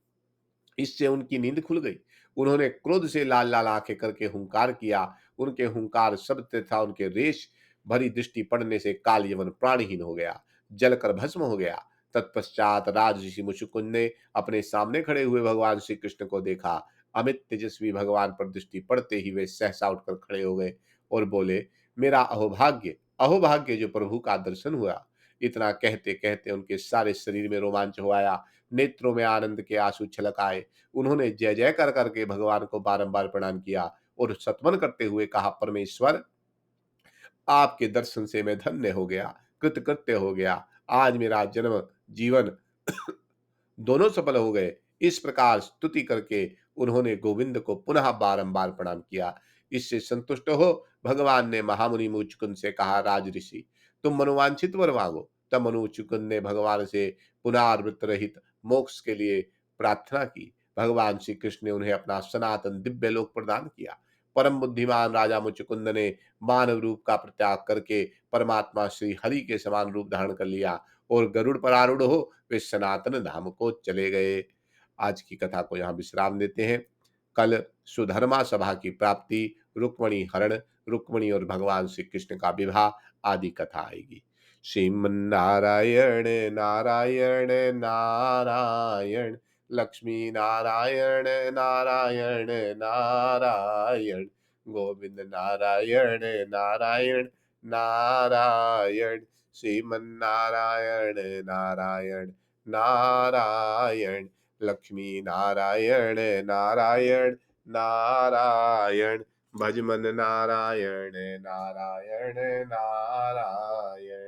इससे उनकी नींद खुल गई। उन्होंने क्रोध से लाल लाल आंखें करके हुंकार किया। उनके हुंकार शब्द तथा उनके रेश भरी दृष्टि पड़ने से काल यवन प्राणहीन हो गया, जलकर भस्म हो गया। तत्पश्चात राजऋषि मुचुकुंद ने अपने सामने खड़े हुए भगवान श्री कृष्ण को देखा। अमित तेजस्वी भगवान पर दृष्टि पड़ते ही वे सहसा उठकर खड़े हो गए और बोले, मेरा अहोभाग्य, अहोभाग्य जो प्रभु का दर्शन हुआ। इतना कहते कहते उनके सारे शरीर में रोमांच हो आया, नेत्रों में आनंद के आंसू छलक आए। उन्होंने जय जय कर करके भगवान को बारंबार प्रणाम किया और सत्वन करते हुए कहा, परमेश्वर, आपके दर्शन से मैं धन्य हो गया, कृतकृत्य हो गया। आज मेरा जन्म जीवन दोनों सफल हो गए। इस प्रकार स्तुति करके उन्होंने गोविंद को पुनः बारंबार प्रणाम किया। इससे संतुष्ट हो भगवान ने महामुनि मुचुकुंद से कहा, राज ऋषि, तुम मनोवांछित वर मांगो। तब मुचुकुंद ने भगवान से पुनरावृत्त रहित मोक्ष के लिए प्रार्थना की। भगवान श्री कृष्ण ने उन्हें अपना सनातन दिव्य लोक प्रदान किया। परम बुद्धिमान राजा मुचुकुंद ने मानव रूप का परित्याग करके परमात्मा श्री हरि के समान रूप धारण कर लिया और गरुड़ पर आरूढ़ हो वे सनातन धाम को चले गए। आज की कथा को यहाँ विश्राम देते हैं। कल सुधर्मा सभा की प्राप्ति, रुक्मणी हरण, रुक्मणी और भगवान श्री कृष्ण का विवाह आदि कथा आएगी। श्रीमन्नारायण नारायण नारायण, लक्ष्मी नारायण नारायण नारायण, गोविंद नारायण नारायण नारायण, श्रीमन्नारायण नारायण नारायण, लक्ष्मी नारायण नारायण नारायण, भजमन नारायण नारायण नारायण।